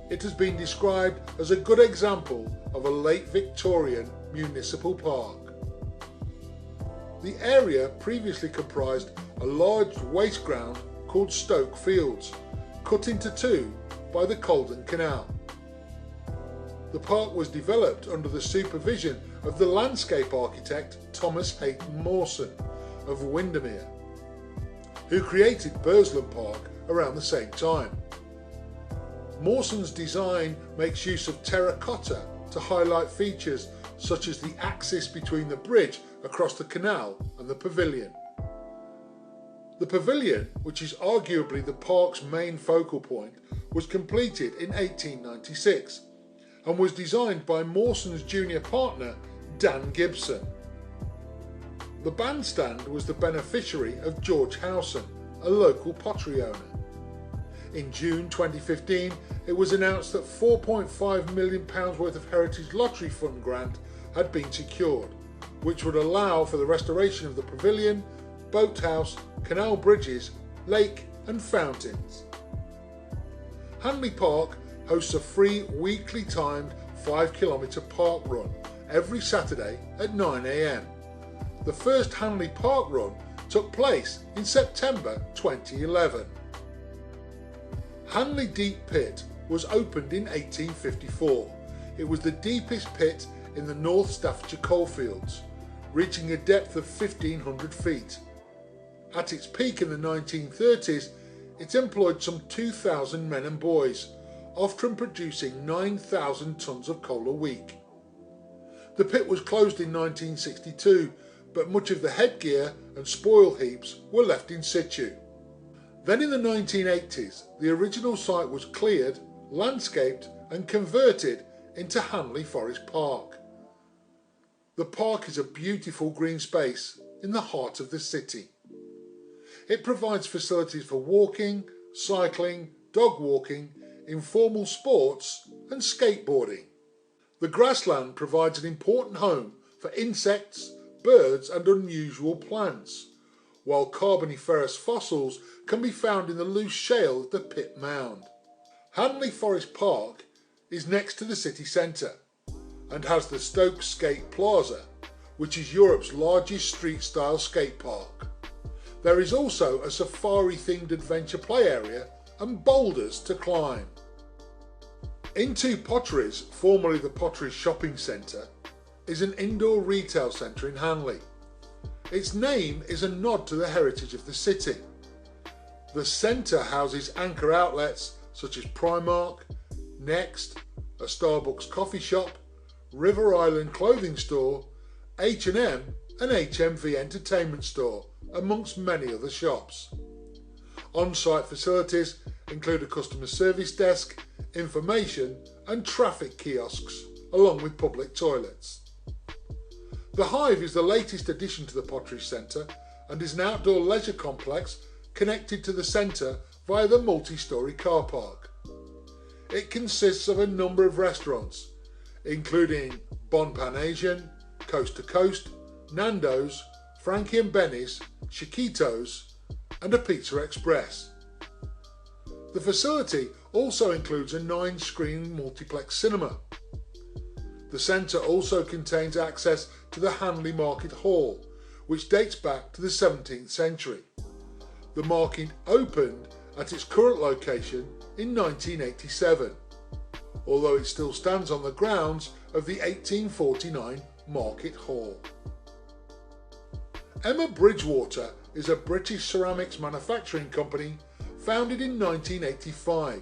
It has been described as a good example of a late Victorian municipal park. The area previously comprised a large waste ground called Stoke Fields, cut into two by the Colden Canal. The park was developed under the supervision of the landscape architect Thomas Hayton Mawson of Windermere, who created Burslem Park around the same time. Mawson's design makes use of terracotta to highlight features such as the axis between the bridge across the canal and the pavilion. The pavilion, which is arguably the park's main focal point, was completed in 1896 and was designed by Mawson's junior partner Dan Gibson. The bandstand was the beneficiary of George Howson, a local pottery owner. In June 2015, it was announced that £4.5 million worth of Heritage Lottery Fund grant had been secured, which would allow for the restoration of the pavilion, boathouse, canal bridges, lake and fountains. Hanley Park hosts a free weekly timed 5-kilometre park run every Saturday at 9 AM. The first Hanley Park run took place in September 2011. Hanley Deep Pit was opened in 1854. It was the deepest pit in the North Staffordshire coalfields, reaching a depth of 1,500 feet. At its peak in the 1930s, it employed some 2,000 men and boys, often producing 9,000 tonnes of coal a week. The pit was closed in 1962, but much of the headgear and spoil heaps were left in situ. Then in the 1980s, the original site was cleared, landscaped and converted into Hanley Forest Park. The park is a beautiful green space in the heart of the city. It provides facilities for walking, cycling, dog walking, informal sports and skateboarding. The grassland provides an important home for insects, birds and unusual plants, while Carboniferous fossils can be found in the loose shale of the Pit Mound. Hanley Forest Park is next to the city centre and has the Stoke Skate Plaza, which is Europe's largest street-style skate park. There is also a safari-themed adventure play area and boulders to climb. Into Potteries, formerly the Potteries Shopping Centre, is an indoor retail centre in Hanley. Its name is a nod to the heritage of the city. The centre houses anchor outlets such as Primark, Next, a Starbucks coffee shop, River Island clothing store, H&M and HMV entertainment store, amongst many other shops. On-site facilities include a customer service desk, information and traffic kiosks, along with public toilets. The Hive is the latest addition to the Potteries Centre and is an outdoor leisure complex connected to the centre via the multi-storey car park. It consists of a number of restaurants, including Bon Pan Asian, Coast to Coast, Nando's, Frankie and Benny's, Chiquitos and a Pizza Express. The facility also includes a 9-screen multiplex cinema. The centre also contains access to the Hanley Market Hall, which dates back to the 17th century. The market opened at its current location in 1987, although it still stands on the grounds of the 1849 Market Hall. Emma Bridgewater is a British ceramics manufacturing company founded in 1985,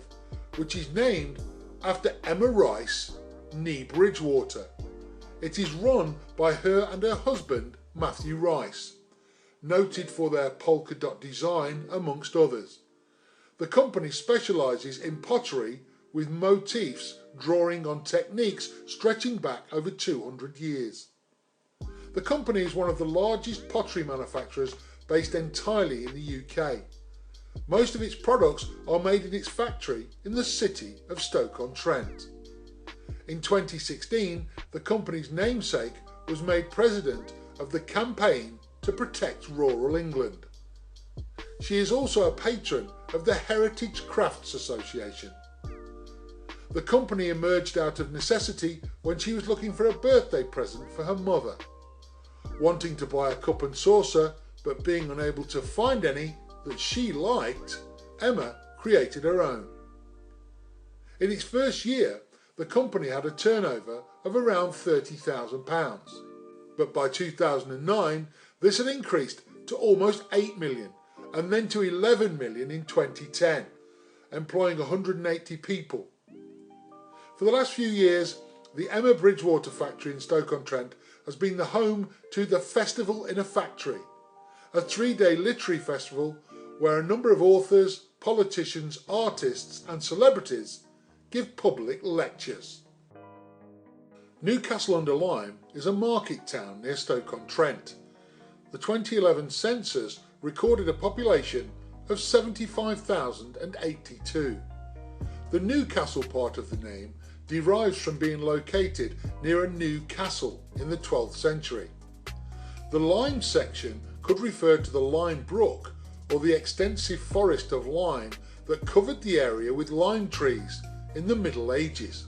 which is named after Emma Rice, née Bridgewater. It is run by her and her husband, Matthew Rice, noted for their polka dot design amongst others. The company specialises in pottery with motifs drawing on techniques stretching back over 200 years. The company is one of the largest pottery manufacturers based entirely in the UK. Most of its products are made in its factory in the city of Stoke-on-Trent. In 2016, the company's namesake was made president of the Campaign to Protect Rural England. She is also a patron of the Heritage Crafts Association. The company emerged out of necessity when she was looking for a birthday present for her mother. Wanting to buy a cup and saucer, but being unable to find any that she liked, Emma created her own. In its first year, the company had a turnover of around £30,000, but by 2009 this had increased to almost 8 million and then to 11 million in 2010, employing 180 people. For the last few years, the Emma Bridgewater factory in Stoke-on-Trent has been the home to the Festival in a Factory, a 3-day literary festival where a number of authors, politicians, artists and celebrities give public lectures. Newcastle-under-Lyme is a market town near Stoke-on-Trent. The 2011 census recorded a population of 75,082. The Newcastle part of the name derives from being located near a new castle in the 12th century. The Lyme section could refer to the Lyme Brook or the extensive forest of lime that covered the area with lime trees in the Middle Ages.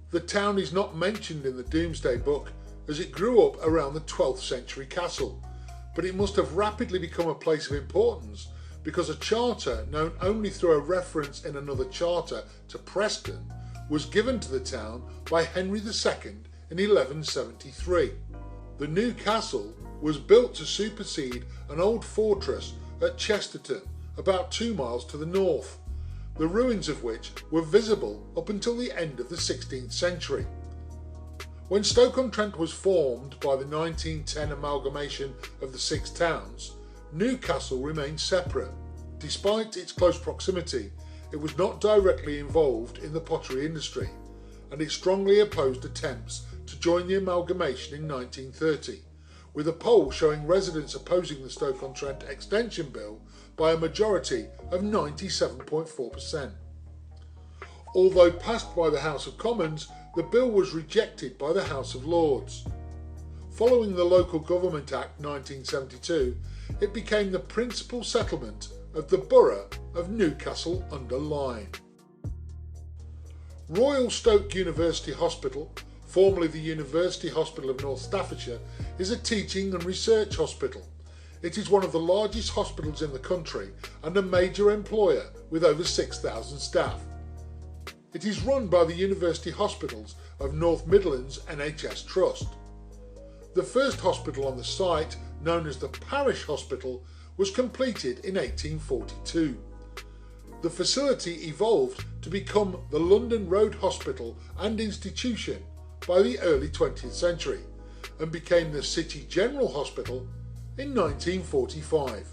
The town is not mentioned in the Domesday Book as it grew up around the 12th century castle, but it must have rapidly become a place of importance because a charter known only through a reference in another charter to Preston was given to the town by Henry II in 1173. The new castle was built to supersede an old fortress at Chesterton, about 2 miles to the north, the ruins of which were visible up until the end of the 16th century. When Stoke-on-Trent was formed by the 1910 amalgamation of the 6 towns, Newcastle remained separate. Despite its close proximity, it was not directly involved in the pottery industry, and it strongly opposed attempts to join the amalgamation in 1930, with a poll showing residents opposing the Stoke-on-Trent Extension Bill by a majority of 97.4%. Although passed by the House of Commons, the bill was rejected by the House of Lords. Following the Local Government Act 1972, it became the principal settlement of the borough of Newcastle-under-Lyme. Royal Stoke University Hospital, formerly the University Hospital of North Staffordshire, is a teaching and research hospital. It is one of the largest hospitals in the country and a major employer with over 6,000 staff. It is run by the University Hospitals of North Midlands NHS Trust. The first hospital on the site, known as the Parish Hospital, was completed in 1842. The facility evolved to become the London Road Hospital and Institution by the early 20th century and became the City General Hospital in 1945.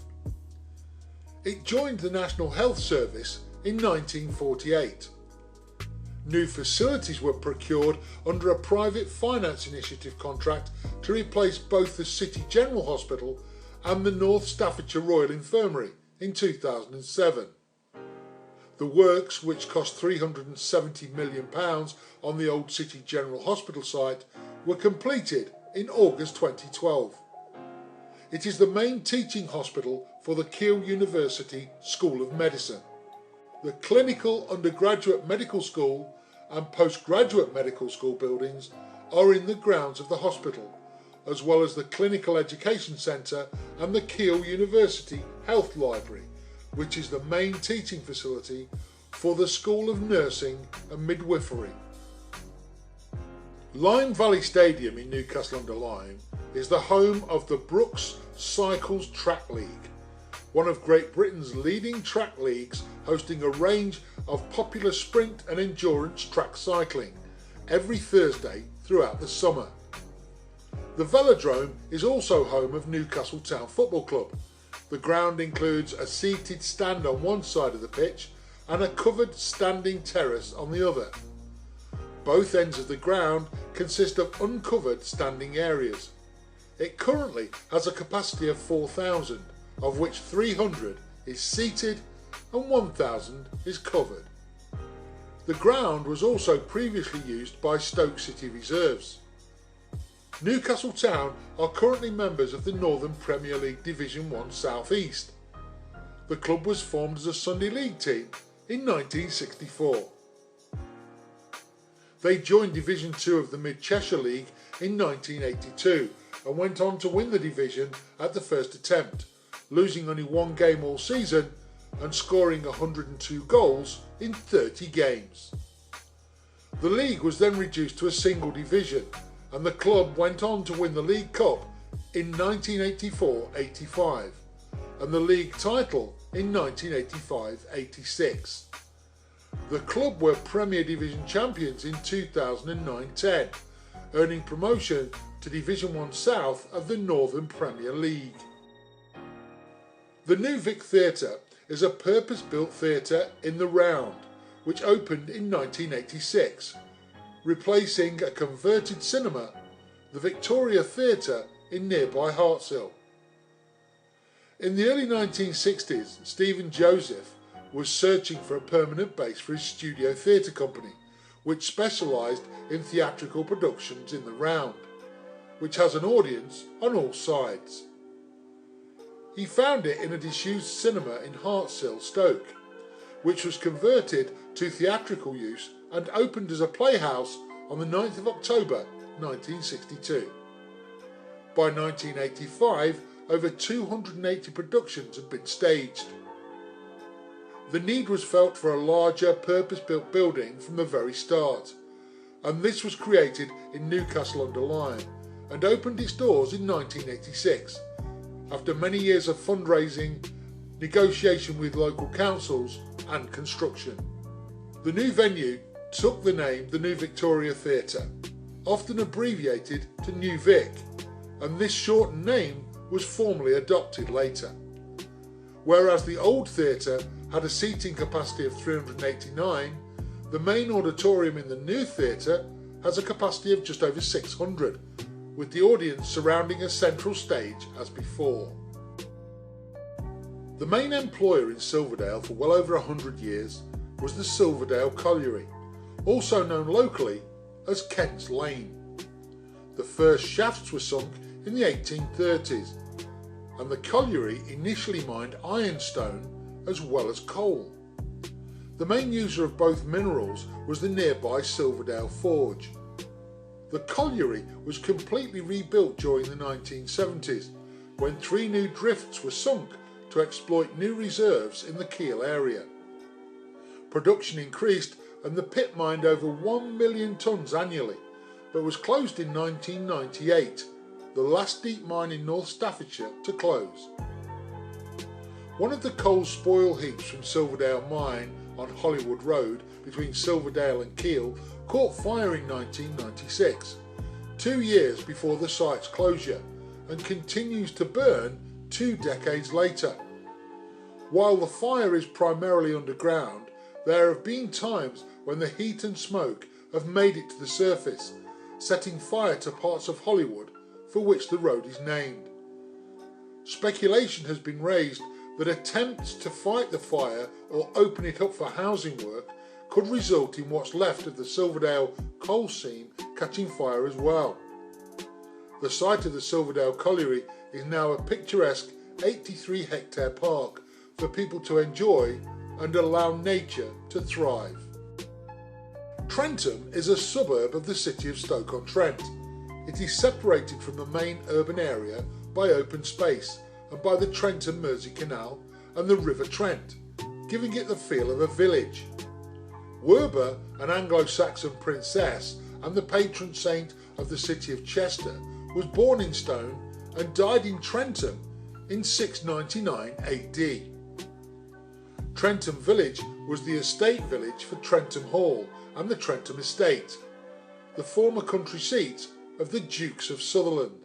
It joined the National Health Service in 1948. New facilities were procured under a private finance initiative contract to replace both the City General Hospital and the North Staffordshire Royal Infirmary in 2007. The works, which cost £370 million on the old City General Hospital site, were completed in August 2012. It is the main teaching hospital for the Kiln University School of Medicine. The Clinical Undergraduate Medical School and Postgraduate Medical School buildings are in the grounds of the hospital, as well as the Clinical Education Centre and the Kiln University Health Library, which is the main teaching facility for the School of Nursing and Midwifery. Lyme Valley Stadium in Newcastle-under-Lyme is the home of the Brooks Cycles Track League, one of Great Britain's leading track leagues, hosting a range of popular sprint and endurance track cycling every Thursday throughout the summer. The velodrome is also home of Newcastle Town Football Club. The ground includes a seated stand on one side of the pitch and a covered standing terrace on the other. Both ends of the ground consist of uncovered standing areas. It currently has a capacity of 4,000, of which 300 is seated and 1,000 is covered. The ground was also previously used by Stoke City Reserves. Newcastle Town are currently members of the Northern Premier League Division 1 South East. The club was formed as a Sunday League team in 1964. They joined Division 2 of the Mid Cheshire League in 1982 and went on to win the division at the first attempt, losing only one game all season and scoring 102 goals in 30 games. The league was then reduced to a single division, and the club went on to win the League Cup in 1984-85 and the league title in 1985-86. The club were Premier Division champions in 2009-10, earning promotion to Division 1 South of the Northern Premier League. The new Vic Theatre is a purpose-built theatre in the round, which opened in 1986, replacing a converted cinema, the Victoria Theatre in nearby Hartshill. In the early 1960s, Stephen Joseph was searching for a permanent base for his studio theatre company, which specialised in theatrical productions in the round, which has an audience on all sides. He found it in a disused cinema in Hartshill, Stoke, which was converted to theatrical use and opened as a playhouse on the 9th of October 1962. By 1985, over 280 productions had been staged. The need was felt for a larger purpose-built building from the very start, and this was created in Newcastle-under-Lyme and opened its doors in 1986, after many years of fundraising, negotiation with local councils and construction. The new venue took the name the New Victoria Theatre, often abbreviated to New Vic, and this shortened name was formally adopted later. Whereas the old theatre had a seating capacity of 389, the main auditorium in the new theatre has a capacity of just over 600, with the audience surrounding a central stage as before. The main employer in Silverdale for well over 100 years was the Silverdale Colliery, also known locally as Kent's Lane. The first shafts were sunk in the 1830s, and the colliery initially mined ironstone as well as coal. The main user of both minerals was the nearby Silverdale Forge. The colliery was completely rebuilt during the 1970s, when 3 new drifts were sunk to exploit new reserves in the Keel area. Production increased and the pit mined over 1 million tonnes annually, but was closed in 1998, the last deep mine in North Staffordshire to close. One of the coal spoil heaps from Silverdale Mine on Hollywood Road between Silverdale and Keel caught fire in 1996, 2 years before the site's closure, and continues to burn 2 decades later. While the fire is primarily underground, there have been times when the heat and smoke have made it to the surface, setting fire to parts of Hollywood for which the road is named. Speculation has been raised that attempts to fight the fire or open it up for housing work could result in what's left of the Silverdale coal seam catching fire as well. The site of the Silverdale Colliery is now a picturesque 83-hectare park for people to enjoy and allow nature to thrive. Trentham is a suburb of the city of Stoke-on-Trent. It is separated from the main urban area by open space and by the Trent and Mersey Canal and the River Trent, giving it the feel of a village. Werber, an Anglo-Saxon princess and the patron saint of the city of Chester, was born in Stone and died in Trentham in 699 AD. Trentham Village was the estate village for Trentham Hall and the Trentham Estate, the former country seat of the Dukes of Sutherland.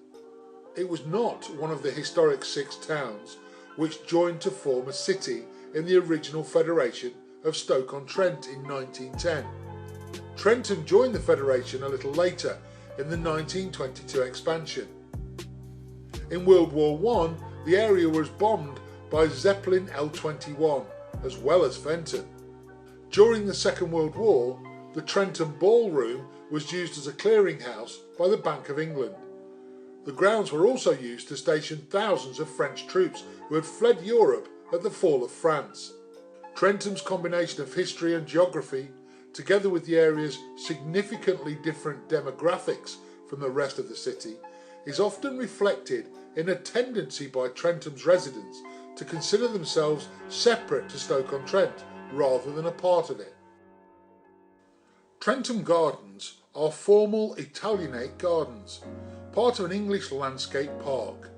It was not one of the historic 6 towns which joined to form a city in the original federation of Stoke-on-Trent in 1910. Trentham joined the federation a little later in the 1922 expansion. In World War I, the area was bombed by Zeppelin L-21 as well as Fenton. During the Second World War, the Trentham Ballroom was used as a clearinghouse by the Bank of England. The grounds were also used to station thousands of French troops who had fled Europe at the fall of France. Trentham's combination of history and geography, together with the area's significantly different demographics from the rest of the city, is often reflected in a tendency by Trentham's residents to consider themselves separate to Stoke-on-Trent rather than a part of it. Trentham Gardens are formal Italianate gardens, part of an English landscape park.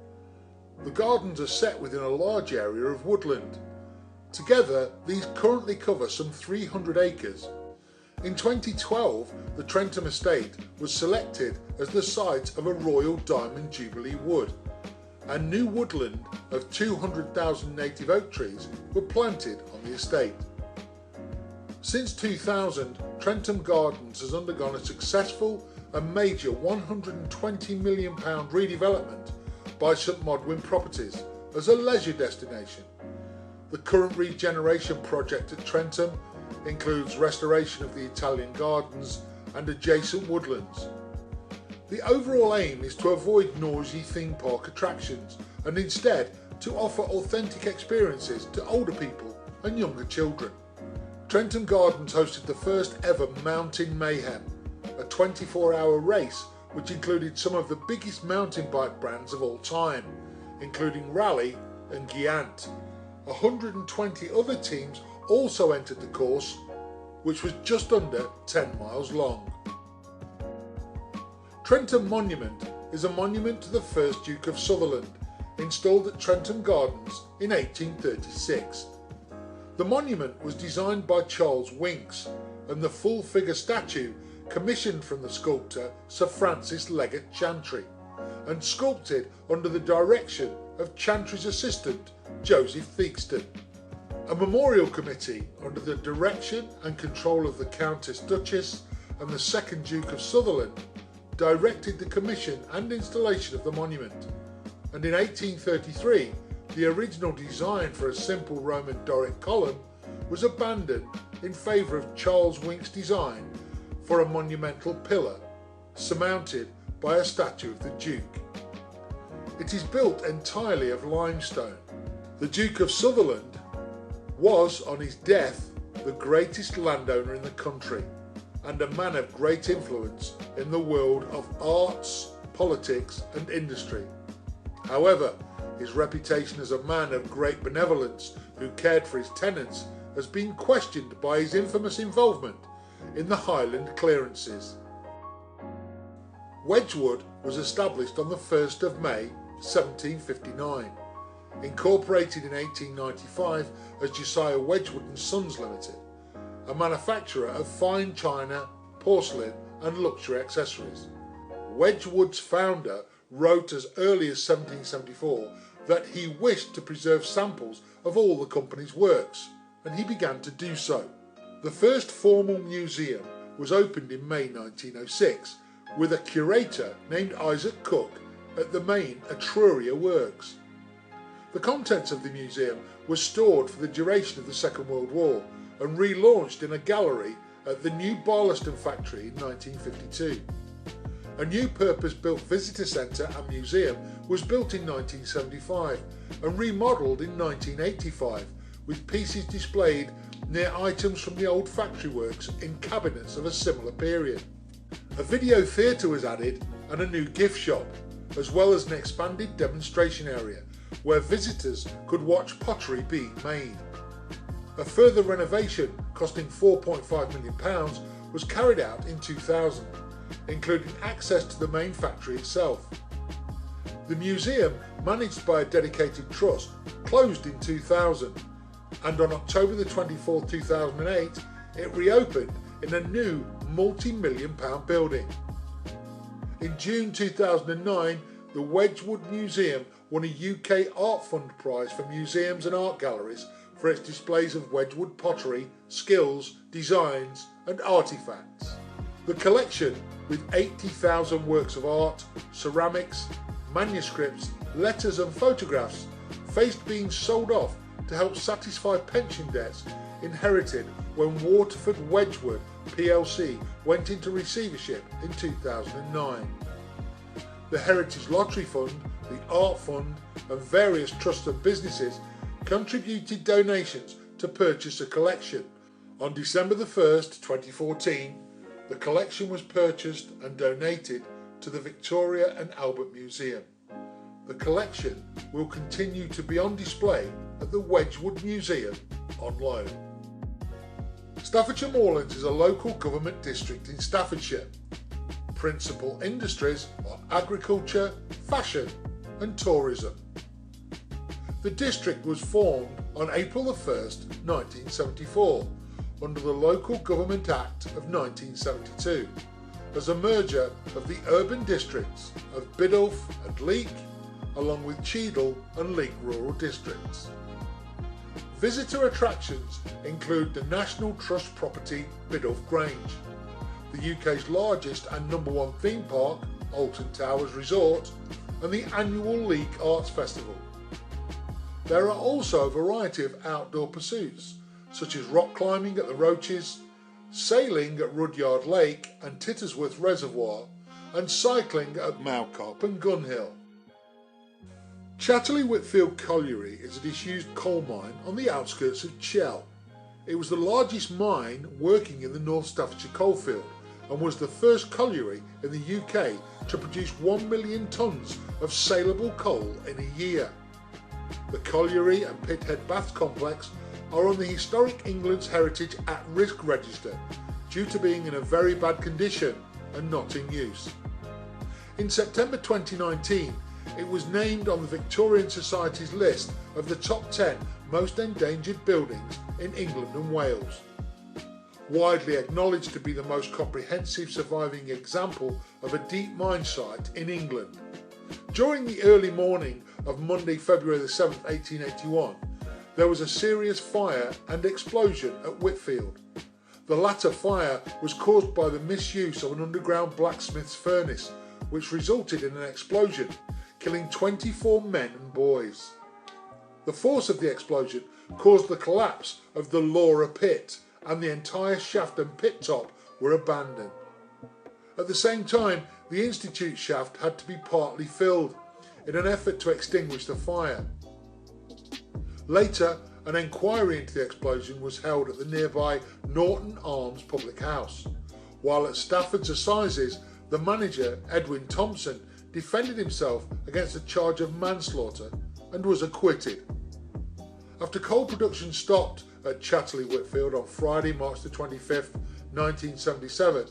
The gardens are set within a large area of woodland. Together, these currently cover some 300 acres. In 2012, the Trentham Estate was selected as the site of a Royal Diamond Jubilee Wood, and new woodland of 200,000 native oak trees were planted on the estate. Since 2000, Trentham Gardens has undergone a successful and major £120 million redevelopment by St Modwin Properties as a leisure destination. The current regeneration project at Trentham includes restoration of the Italian gardens and adjacent woodlands. The overall aim is to avoid noisy theme park attractions and instead to offer authentic experiences to older people and younger children. Trentham Gardens hosted the first ever Mountain Mayhem, a 24-hour race which included some of the biggest mountain bike brands of all time, including Raleigh and Giant. 120 other teams also entered the course, which was just under 10 miles long. Trentham Monument is a monument to the first Duke of Sutherland, installed at Trentham Gardens in 1836. The monument was designed by Charles Winks, and the full-figure statue commissioned from the sculptor Sir Francis Leggett Chantry, and sculpted under the direction of Chantry's assistant Joseph Theakston. A memorial committee under the direction and control of the Countess Duchess and the second Duke of Sutherland directed the commission and installation of the monument, and in 1833 the original design for a simple Roman Doric column was abandoned in favour of Charles Winks' design for a monumental pillar surmounted by a statue of the Duke. It is built entirely of limestone. The Duke of Sutherland was, on his death, the greatest landowner in the country and a man of great influence in the world of arts, politics and industry. However, his reputation as a man of great benevolence who cared for his tenants has been questioned by his infamous involvement in the Highland clearances. Wedgwood was established on the 1st of May 1759, incorporated in 1895 as Josiah Wedgwood and Sons Limited, a manufacturer of fine china, porcelain and luxury accessories. Wedgwood's founder wrote as early as 1774 that he wished to preserve samples of all the company's works, and he began to do so. The first formal museum was opened in May 1906 with a curator named Isaac Cook at the main Etruria works. The contents of the museum were stored for the duration of the Second World War and relaunched in a gallery at the new Burslem factory in 1952. A new purpose-built visitor centre and museum was built in 1975 and remodelled in 1985, with pieces displayed near items from the old factory works in cabinets of a similar period. A video theatre was added and a new gift shop, as well as an expanded demonstration area where visitors could watch pottery being made. A further renovation costing £4.5 million was carried out in 2000, including access to the main factory itself. The museum, managed by a dedicated trust, closed in 2000, and on October the 24th, 2008, it reopened in a new multi-million-pound building. In June 2009, the Wedgwood Museum won a UK Art Fund prize for museums and art galleries for its displays of Wedgwood pottery, skills, designs and artefacts. The collection, with 80,000 works of art, ceramics, manuscripts, letters and photographs, faced being sold off to help satisfy pension debts inherited when Waterford Wedgwood plc went into receivership in 2009. The Heritage Lottery Fund, the Art Fund and various trusts and businesses contributed donations to purchase the collection. On December the 1st, 2014, the collection was purchased and donated to the Victoria and Albert Museum. The collection will continue to be on display at the Wedgwood Museum on loan. Staffordshire Moorlands is a local government district in Staffordshire. Principal industries are agriculture, fashion and tourism. The district was formed on April 1st, 1974 under the Local Government Act of 1972 as a merger of the urban districts of Biddulph and Leek along with Cheadle and Leek rural districts. Visitor attractions include the National Trust property Biddulph Grange, the UK's largest and #1 theme park, Alton Towers Resort, and the annual Leek Arts Festival. There are also a variety of outdoor pursuits, such as rock climbing at the Roaches, sailing at Rudyard Lake and Tittersworth Reservoir, and cycling at Mowcop and Gun Hill. Chatterley Whitfield Colliery is a disused coal mine on the outskirts of Chell. It was the largest mine working in the North Staffordshire coalfield and was the first colliery in the UK to produce 1 million tonnes of saleable coal in a year. The colliery and Pithead Baths complex are on the Historic England's Heritage at-risk register due to being in a very bad condition and not in use. In September 2019, it was named on the Victorian Society's list of the top 10 most endangered buildings in England and Wales. Widely acknowledged to be the most comprehensive surviving example of a deep mine site in England. During the early morning of Monday, February 7, 1881, there was a serious fire and explosion at Whitfield. The latter fire was caused by the misuse of an underground blacksmith's furnace, which resulted in an explosion, killing 24 men and boys. The force of the explosion caused the collapse of the Laura pit, and the entire shaft and pit top were abandoned. At the same time, the Institute shaft had to be partly filled, in an effort to extinguish the fire. Later, an enquiry into the explosion was held at the nearby Norton Arms public house, while at Stafford's Assizes, the manager, Edwin Thompson, defended himself against a charge of manslaughter and was acquitted. After coal production stopped at Chatterley Whitfield on Friday, March the 25th, 1977,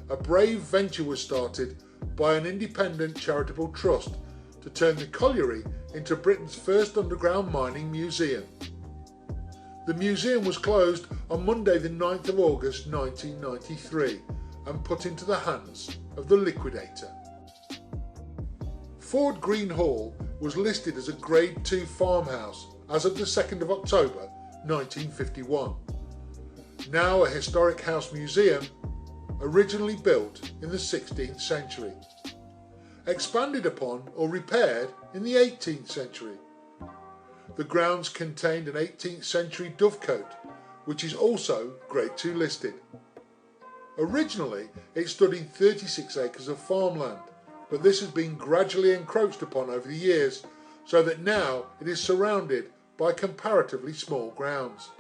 a brave venture was started by an independent charitable trust to turn the colliery into Britain's first underground mining museum. The museum was closed on Monday the 9th of August 1993 and put into the hands of the liquidator. Ford Green Hall was listed as a Grade 2 farmhouse as of the 2nd of October 1951. Now a historic house museum, originally built in the 16th century. Expanded upon or repaired in the 18th century. The grounds contained an 18th century dovecote, which is also Grade 2 listed. Originally, it stood in 36 acres of farmland, but this has been gradually encroached upon over the years, so that now it is surrounded by comparatively small grounds.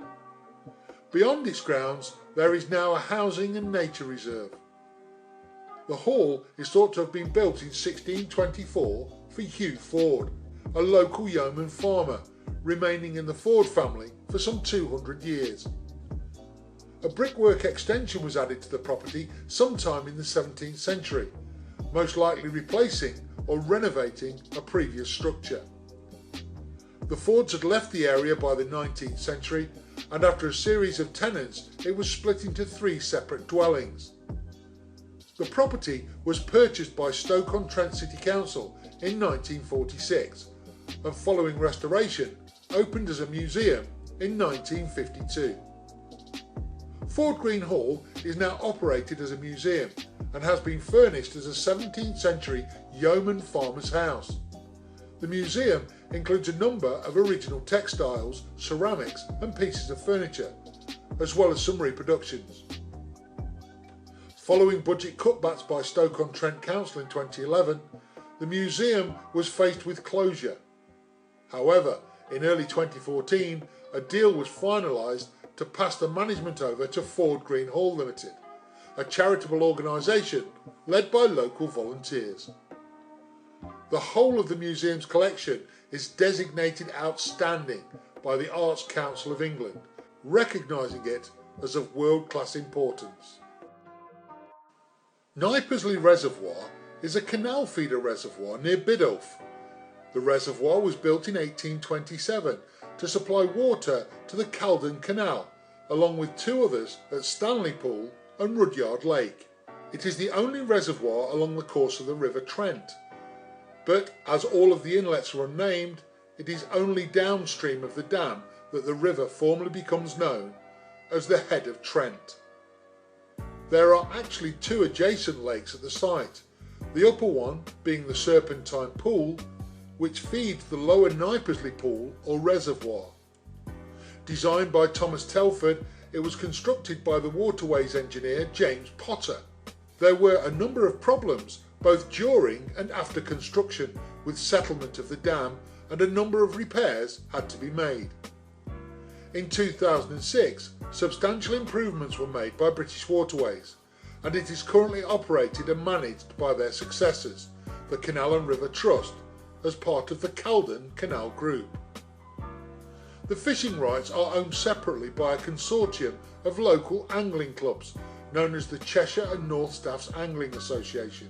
Beyond its grounds, there is now a housing and nature reserve. The hall is thought to have been built in 1624 for Hugh Ford, a local yeoman farmer, remaining in the Ford family for some 200 years. A brickwork extension was added to the property sometime in the 17th century, most likely replacing or renovating a previous structure. The Fords had left the area by the 19th century, and after a series of tenants it was split into 3 separate dwellings. The property was purchased by Stoke-on-Trent City Council in 1946 and following restoration opened as a museum in 1952. Ford Green Hall is now operated as a museum and has been furnished as a 17th century yeoman farmer's house. The museum includes a number of original textiles, ceramics and pieces of furniture, as well as some reproductions. Following budget cutbacks by Stoke-on-Trent Council in 2011, the museum was faced with closure. However, in early 2014, a deal was finalised to pass the management over to Ford Green Hall Limited, a charitable organisation led by local volunteers. The whole of the museum's collection is designated outstanding by the Arts Council of England, recognising it as of world-class importance. Knipersley Reservoir is a canal feeder reservoir near Biddulph. The reservoir was built in 1827 to supply water to the Calden Canal, along with 2 others at Stanley Pool and Rudyard Lake. It is the only reservoir along the course of the River Trent, but as all of the inlets are unnamed, it is only downstream of the dam that the river formally becomes known as the Head of Trent. There are actually 2 adjacent lakes at the site, the upper one being the Serpentine Pool, which feeds the lower Knipersley Pool or reservoir. Designed by Thomas Telford, it was constructed by the waterways engineer James Potter. There were a number of problems both during and after construction with settlement of the dam, and a number of repairs had to be made. In 2006, substantial improvements were made by British Waterways, and it is currently operated and managed by their successors, the Canal and River Trust, as part of the Calden Canal Group. The fishing rights are owned separately by a consortium of local angling clubs known as the Cheshire and North Staffs Angling Association,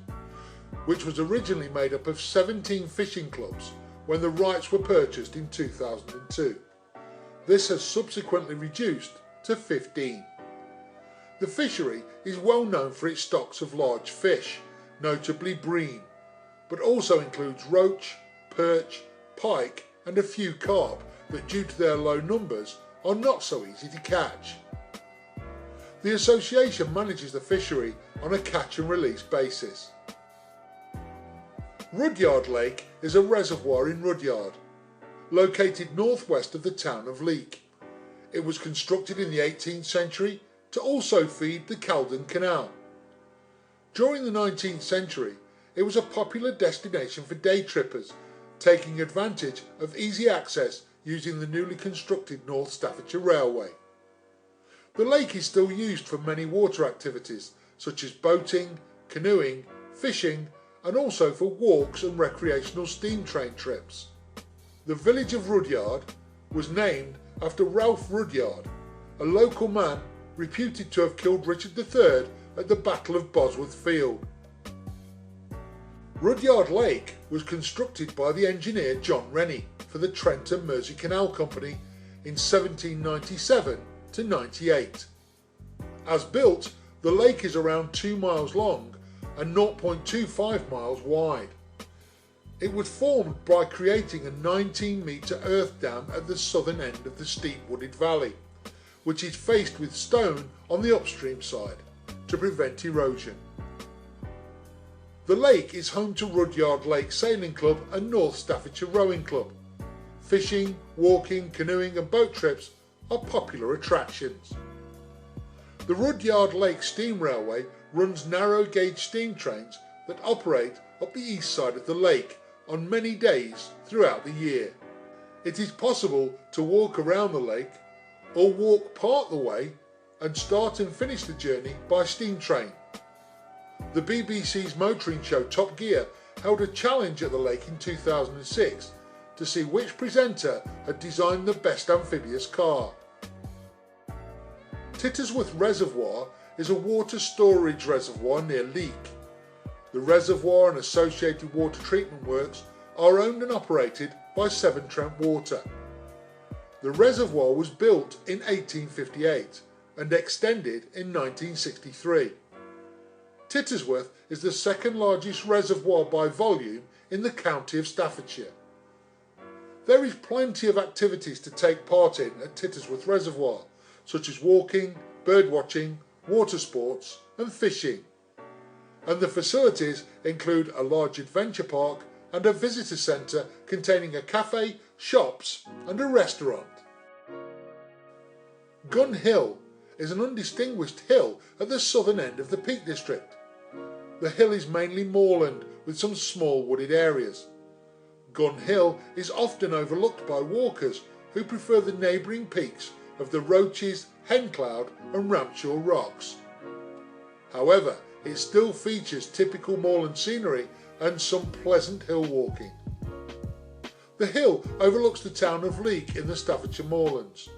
which was originally made up of 17 fishing clubs when the rights were purchased in 2002. This has subsequently reduced to 15. The fishery is well known for its stocks of large fish, notably bream, but also includes roach, perch, pike and a few carp that, due to their low numbers, are not so easy to catch. The association manages the fishery on a catch and release basis. Rudyard Lake is a reservoir in Rudyard, located northwest of the town of Leek. It was constructed in the 18th century to also feed the Calden Canal. During the 19th century, it was a popular destination for day trippers taking advantage of easy access using the newly constructed North Staffordshire Railway. The lake is still used for many water activities such as boating, canoeing, fishing, and also for walks and recreational steam train trips. The village of Rudyard was named after Ralph Rudyard, a local man reputed to have killed Richard III at the Battle of Bosworth Field. Rudyard Lake was constructed by the engineer John Rennie for the Trent and Mersey Canal Company in 1797 to 98. As built, the lake is around 2 miles long and 0.25 miles wide. It was formed by creating a 19-metre earth dam at the southern end of the steep wooded valley, which is faced with stone on the upstream side to prevent erosion. The lake is home to Rudyard Lake Sailing Club and North Staffordshire Rowing Club. Fishing, walking, canoeing and boat trips are popular attractions. The Rudyard Lake Steam Railway runs narrow gauge steam trains that operate up the east side of the lake on many days throughout the year. It is possible to walk around the lake or walk part the way and start and finish the journey by steam train. The BBC's motoring show Top Gear held a challenge at the lake in 2006 to see which presenter had designed the best amphibious car. Tittersworth Reservoir is a water storage reservoir near Leek. The reservoir and associated water treatment works are owned and operated by Severn Trent Water. The reservoir was built in 1858 and extended in 1963. Tittersworth is the second largest reservoir by volume in the county of Staffordshire. There is plenty of activities to take part in at Tittersworth Reservoir, such as walking, bird watching, water sports and fishing. And the facilities include a large adventure park and a visitor centre containing a cafe, shops and a restaurant. Gun Hill is an undistinguished hill at the southern end of the Peak District. The hill is mainly moorland with some small wooded areas. Gun Hill is often overlooked by walkers who prefer the neighbouring peaks of the Roaches, Hencloud and Ramshaw Rocks. However, it still features typical moorland scenery and some pleasant hill walking. The hill overlooks the town of Leek in the Staffordshire Moorlands,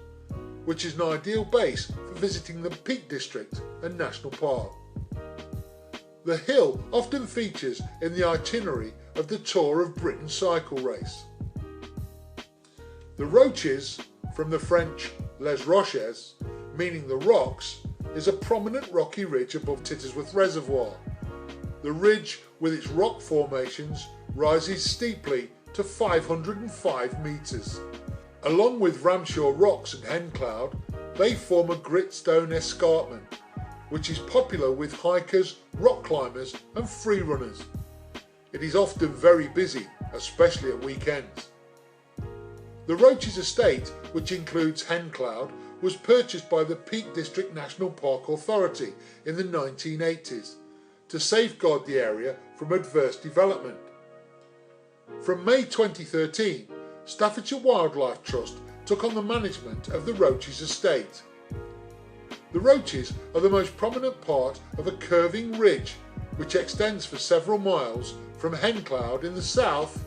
which is an ideal base for visiting the Peak District and National Park. The hill often features in the itinerary of the Tour of Britain cycle race. The Roaches, from the French Les Roches, meaning the rocks, is a prominent rocky ridge above Tittersworth Reservoir. The ridge, with its rock formations, rises steeply to 505 metres. Along with Ramshaw Rocks and Hencloud, they form a gritstone escarpment, which is popular with hikers, rock climbers and free runners. It is often very busy, especially at weekends. The Roaches estate, which includes Hencloud, was purchased by the Peak District National Park Authority in the 1980s to safeguard the area from adverse development. From May 2013, Staffordshire Wildlife Trust took on the management of the Roaches estate. The Roaches are the most prominent part of a curving ridge which extends for several miles from Hencloud in the south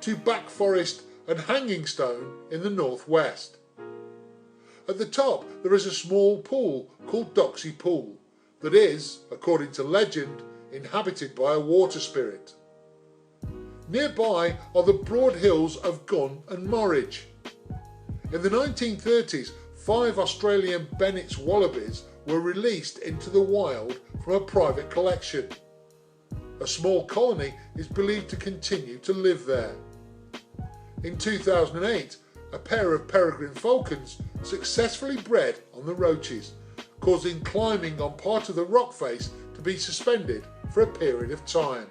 to Back Forest and Hanging Stone in the northwest. At the top there is a small pool called Doxey Pool that is, according to legend, inhabited by a water spirit. Nearby are the broad hills of Gun and Morridge. In the 1930s, 5 Australian Bennett's wallabies were released into the wild from a private collection. A small colony is believed to continue to live there. In 2008, a pair of peregrine falcons successfully bred on the Roaches, causing climbing on part of the rock face to be suspended for a period of time.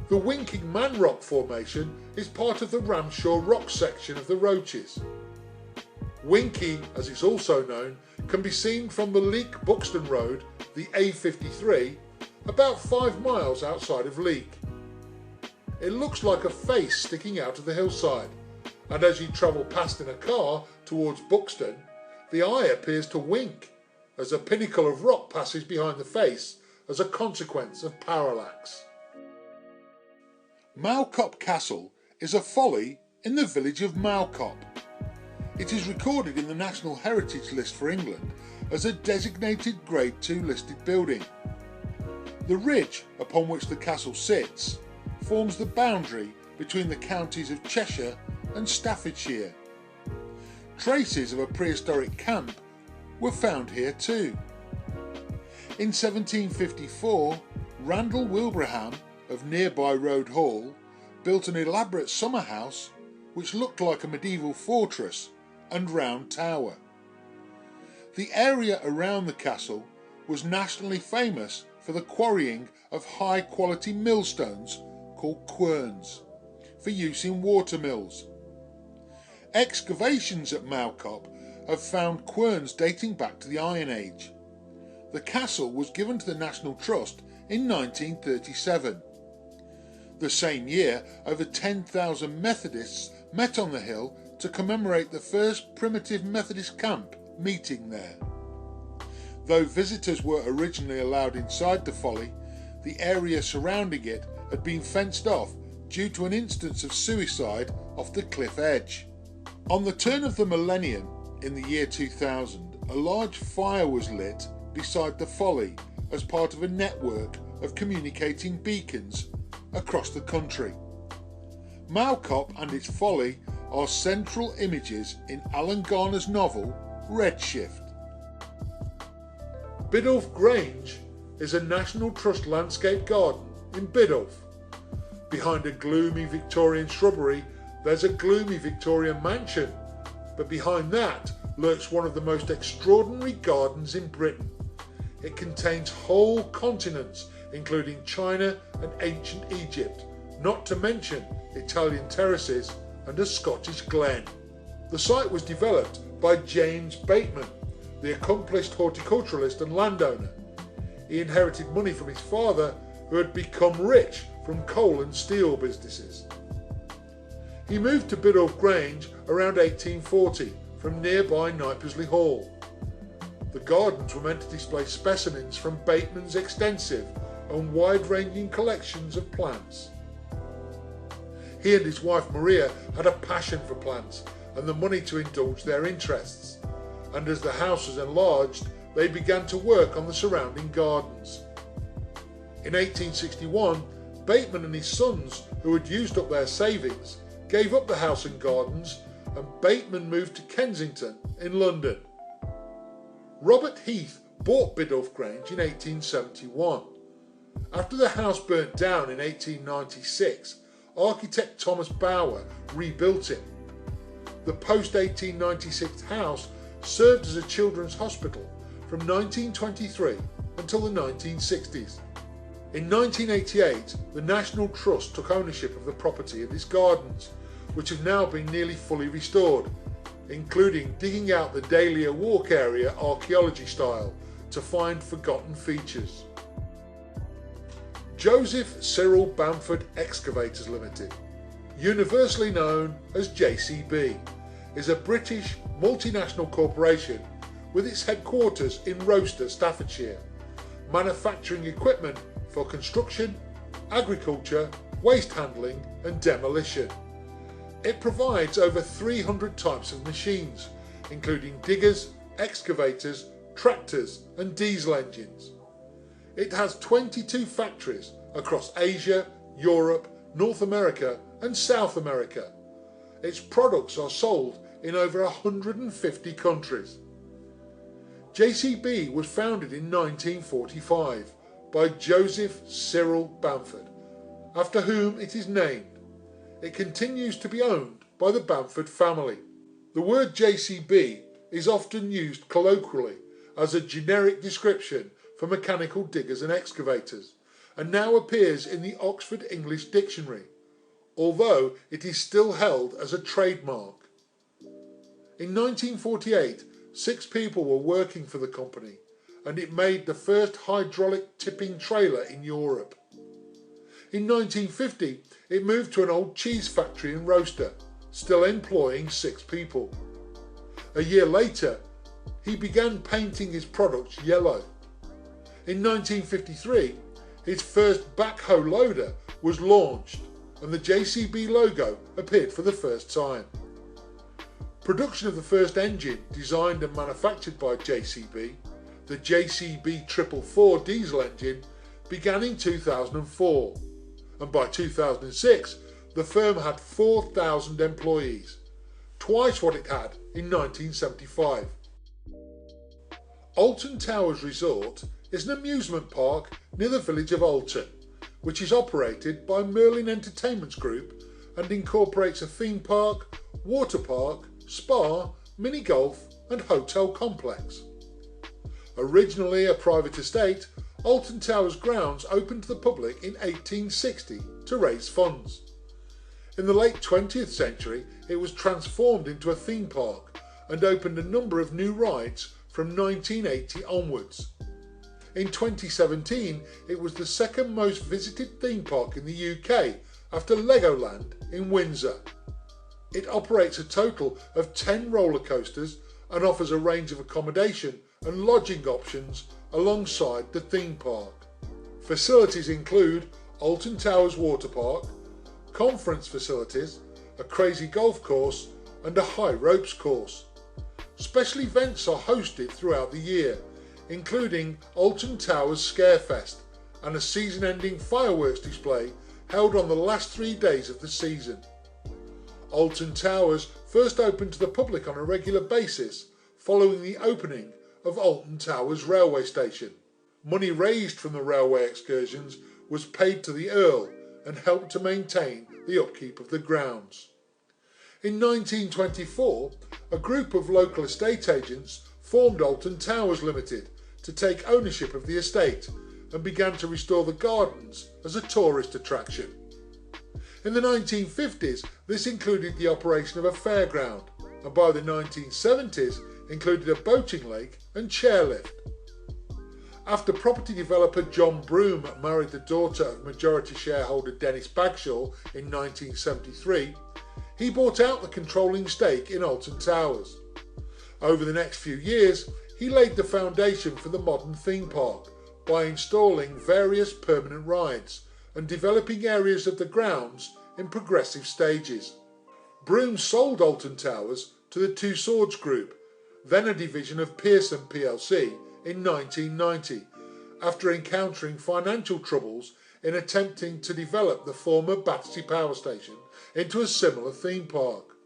The Winking Man Rock Formation is part of the Ramshaw Rock section of the Roaches. Winky, as it's also known, can be seen from the Leek Buxton Road, the A53, about 5 miles outside of Leek. it looks like a face sticking out of the hillside, and as you travel past in a car towards Buxton, the eye appears to wink as a pinnacle of rock passes behind the face as a consequence of parallax. Malcop Castle is a folly in the village of Malcop. It is recorded in the National Heritage List for England as a designated Grade 2 listed building. The ridge upon which the castle sits forms the boundary between the counties of Cheshire and Staffordshire. Traces of a prehistoric camp were found here too. In 1754, Randall Wilbraham of nearby Road Hall built an elaborate summer house which looked like a medieval fortress and round tower. The area around the castle was nationally famous for the quarrying of high quality millstones called querns for use in water mills. Excavations at Malcop have found querns dating back to the Iron Age. The castle was given to the National Trust in 1937. The same year, over 10,000 Methodists met on the hill to commemorate the first primitive Methodist camp meeting there. Though visitors were originally allowed inside the folly, the area surrounding it had been fenced off due to an instance of suicide off the cliff edge. On the turn of the millennium, in the year 2000, a large fire was lit beside the folly as part of a network of communicating beacons across the country. Malcop and its folly are central images in Alan Garner's novel Redshift. Biddulph Grange is a National Trust landscape garden in Biddulph. Behind a gloomy Victorian shrubbery there's a gloomy Victorian mansion, but behind that lurks one of the most extraordinary gardens in Britain. It contains whole continents including China and ancient Egypt, not to mention Italian terraces and a Scottish glen. The site was developed by James Bateman, the accomplished horticulturalist and landowner. He inherited money from his father, who had become rich from coal and steel businesses. He moved to Biddulph Grange around 1840 from nearby Knipersley Hall. The gardens were meant to display specimens from Bateman's extensive and wide-ranging collections of plants. He and his wife Maria had a passion for plants and the money to indulge their interests, and as the house was enlarged, they began to work on the surrounding gardens. In 1861, Bateman and his sons, who had used up their savings, gave up the house and gardens, and Bateman moved to Kensington in London. Robert Heath bought Biddulph Grange in 1871. After the house burnt down in 1896, architect Thomas Bower rebuilt it. The post-1896 house served as a children's hospital from 1923 until the 1960s. In 1988, the National Trust took ownership of the property and its gardens, which have now been nearly fully restored, including digging out the Dahlia Walk area archaeology style to find forgotten features. Joseph Cyril Bamford Excavators Limited, universally known as JCB, is a British multinational corporation with its headquarters in Rochester, Staffordshire, manufacturing equipment for construction, agriculture, waste handling and demolition. It provides over 300 types of machines, including diggers, excavators, tractors and diesel engines. It has 22 factories across Asia, Europe, North America and South America. Its products are sold in over 150 countries. JCB was founded in 1945 by Joseph Cyril Bamford, after whom it is named. It continues to be owned by the Bamford family. The word JCB is often used colloquially as a generic description for mechanical diggers and excavators, and now appears in the Oxford English Dictionary, although it is still held as a trademark. In 1948, 6 people were working for the company, and it made the first hydraulic tipping trailer in Europe. In 1950, it moved to an old cheese factory and roaster, still employing 6 people. A year later, he began painting his products yellow. In 1953, his first backhoe loader was launched and the JCB logo appeared for the first time. Production of the first engine designed and manufactured by JCB, the JCB 444 diesel engine, began in 2004, and by 2006 the firm had 4,000 employees, twice what it had in 1975. Alton Towers Resort is an amusement park near the village of Alton, which is operated by Merlin Entertainments Group and incorporates a theme park, water park, spa, mini golf and hotel complex. Originally a private estate, Alton Towers grounds opened to the public in 1860 to raise funds. In the late 20th century it was transformed into a theme park and opened a number of new rides from 1980 onwards. In 2017 it was the second most visited theme park in the UK after Legoland in Windsor. It operates a total of 10 roller coasters and offers a range of accommodation and lodging options alongside the theme park. Facilities include Alton Towers Water Park, conference facilities, a crazy golf course and a high ropes course. Special events are hosted throughout the year, including Alton Towers Scarefest and a season-ending fireworks display held on the last 3 days of the season. Alton Towers first opened to the public on a regular basis following the opening of Alton Towers railway station. Money raised from the railway excursions was paid to the Earl and helped to maintain the upkeep of the grounds. In 1924, a group of local estate agents formed Alton Towers Limited to take ownership of the estate and began to restore the gardens as a tourist attraction. In the 1950s, this included the operation of a fairground, and by the 1970s included a boating lake and chairlift. After property developer John Broome married the daughter of majority shareholder Dennis Bagshaw in 1973, he bought out the controlling stake in Alton Towers. Over the next few years, he laid the foundation for the modern theme park by installing various permanent rides and developing areas of the grounds in progressive stages. Broome sold Alton Towers to the Two Swords Group, then a division of Pearson plc, in 1990, after encountering financial troubles in attempting to develop the former Battersea Power Station into a similar theme park.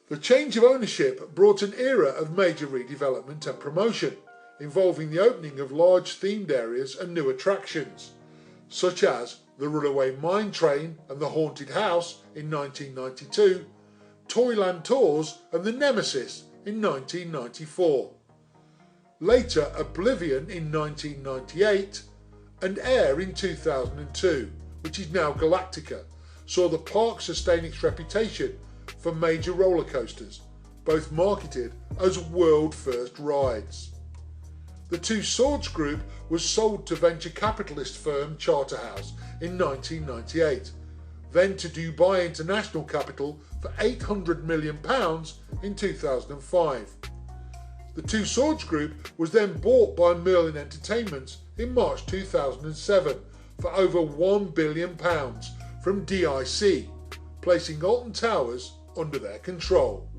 The change of ownership brought an era of major redevelopment and promotion, involving the opening of large themed areas and new attractions, such as the Runaway Mine Train and the Haunted House in 1992, Toyland Tours and the Nemesis in 1994. Later Oblivion in 1998 and Air in 2002, which is now Galactica, saw the park sustain its reputation for major roller coasters, both marketed as world-first rides. The Two Swords Group was sold to venture capitalist firm Charterhouse in 1998, then to Dubai International Capital for £800 million in 2005. The Two Swords Group was then bought by Merlin Entertainments in March 2007 for over £1 billion from DIC, placing Alton Towers under their control.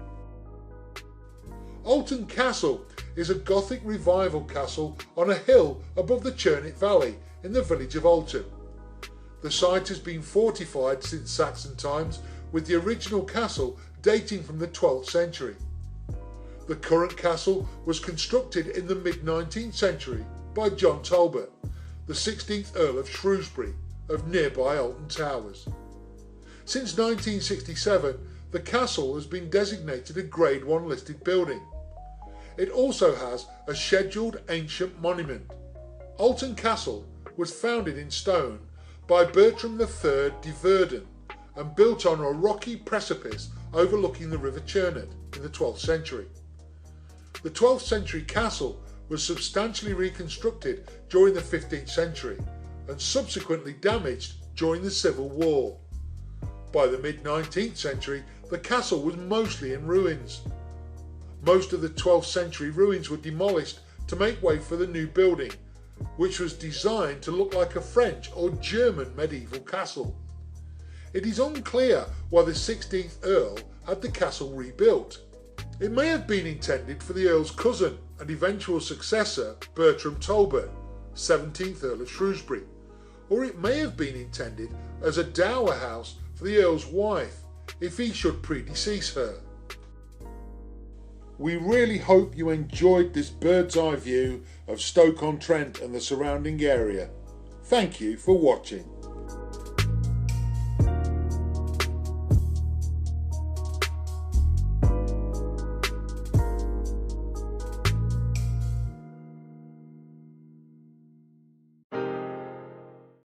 Alton Castle is a Gothic revival castle on a hill above the Churnet Valley in the village of Alton. The site has been fortified since Saxon times, with the original castle dating from the 12th century. The current castle was constructed in the mid-19th century by John Talbot, the 16th Earl of Shrewsbury, of nearby Alton Towers. Since 1967, the castle has been designated a Grade 1 listed building. It also has a scheduled ancient monument. Alton Castle was founded in stone by Bertram III de Verden and built on a rocky precipice overlooking the River Churnet in the 12th century. The 12th century castle was substantially reconstructed during the 15th century and subsequently damaged during the Civil War. By the mid-19th century, the castle was mostly in ruins. Most of the 12th century ruins were demolished to make way for the new building, which was designed to look like a French or German medieval castle. It is unclear why the 16th Earl had the castle rebuilt. It may have been intended for the Earl's cousin and eventual successor, Bertram Talbot, 17th Earl of Shrewsbury, or it may have been intended as a dower house for the Earl's wife, if he should predecease her. We really hope you enjoyed this bird's eye view of Stoke-on-Trent and the surrounding area. Thank you for watching.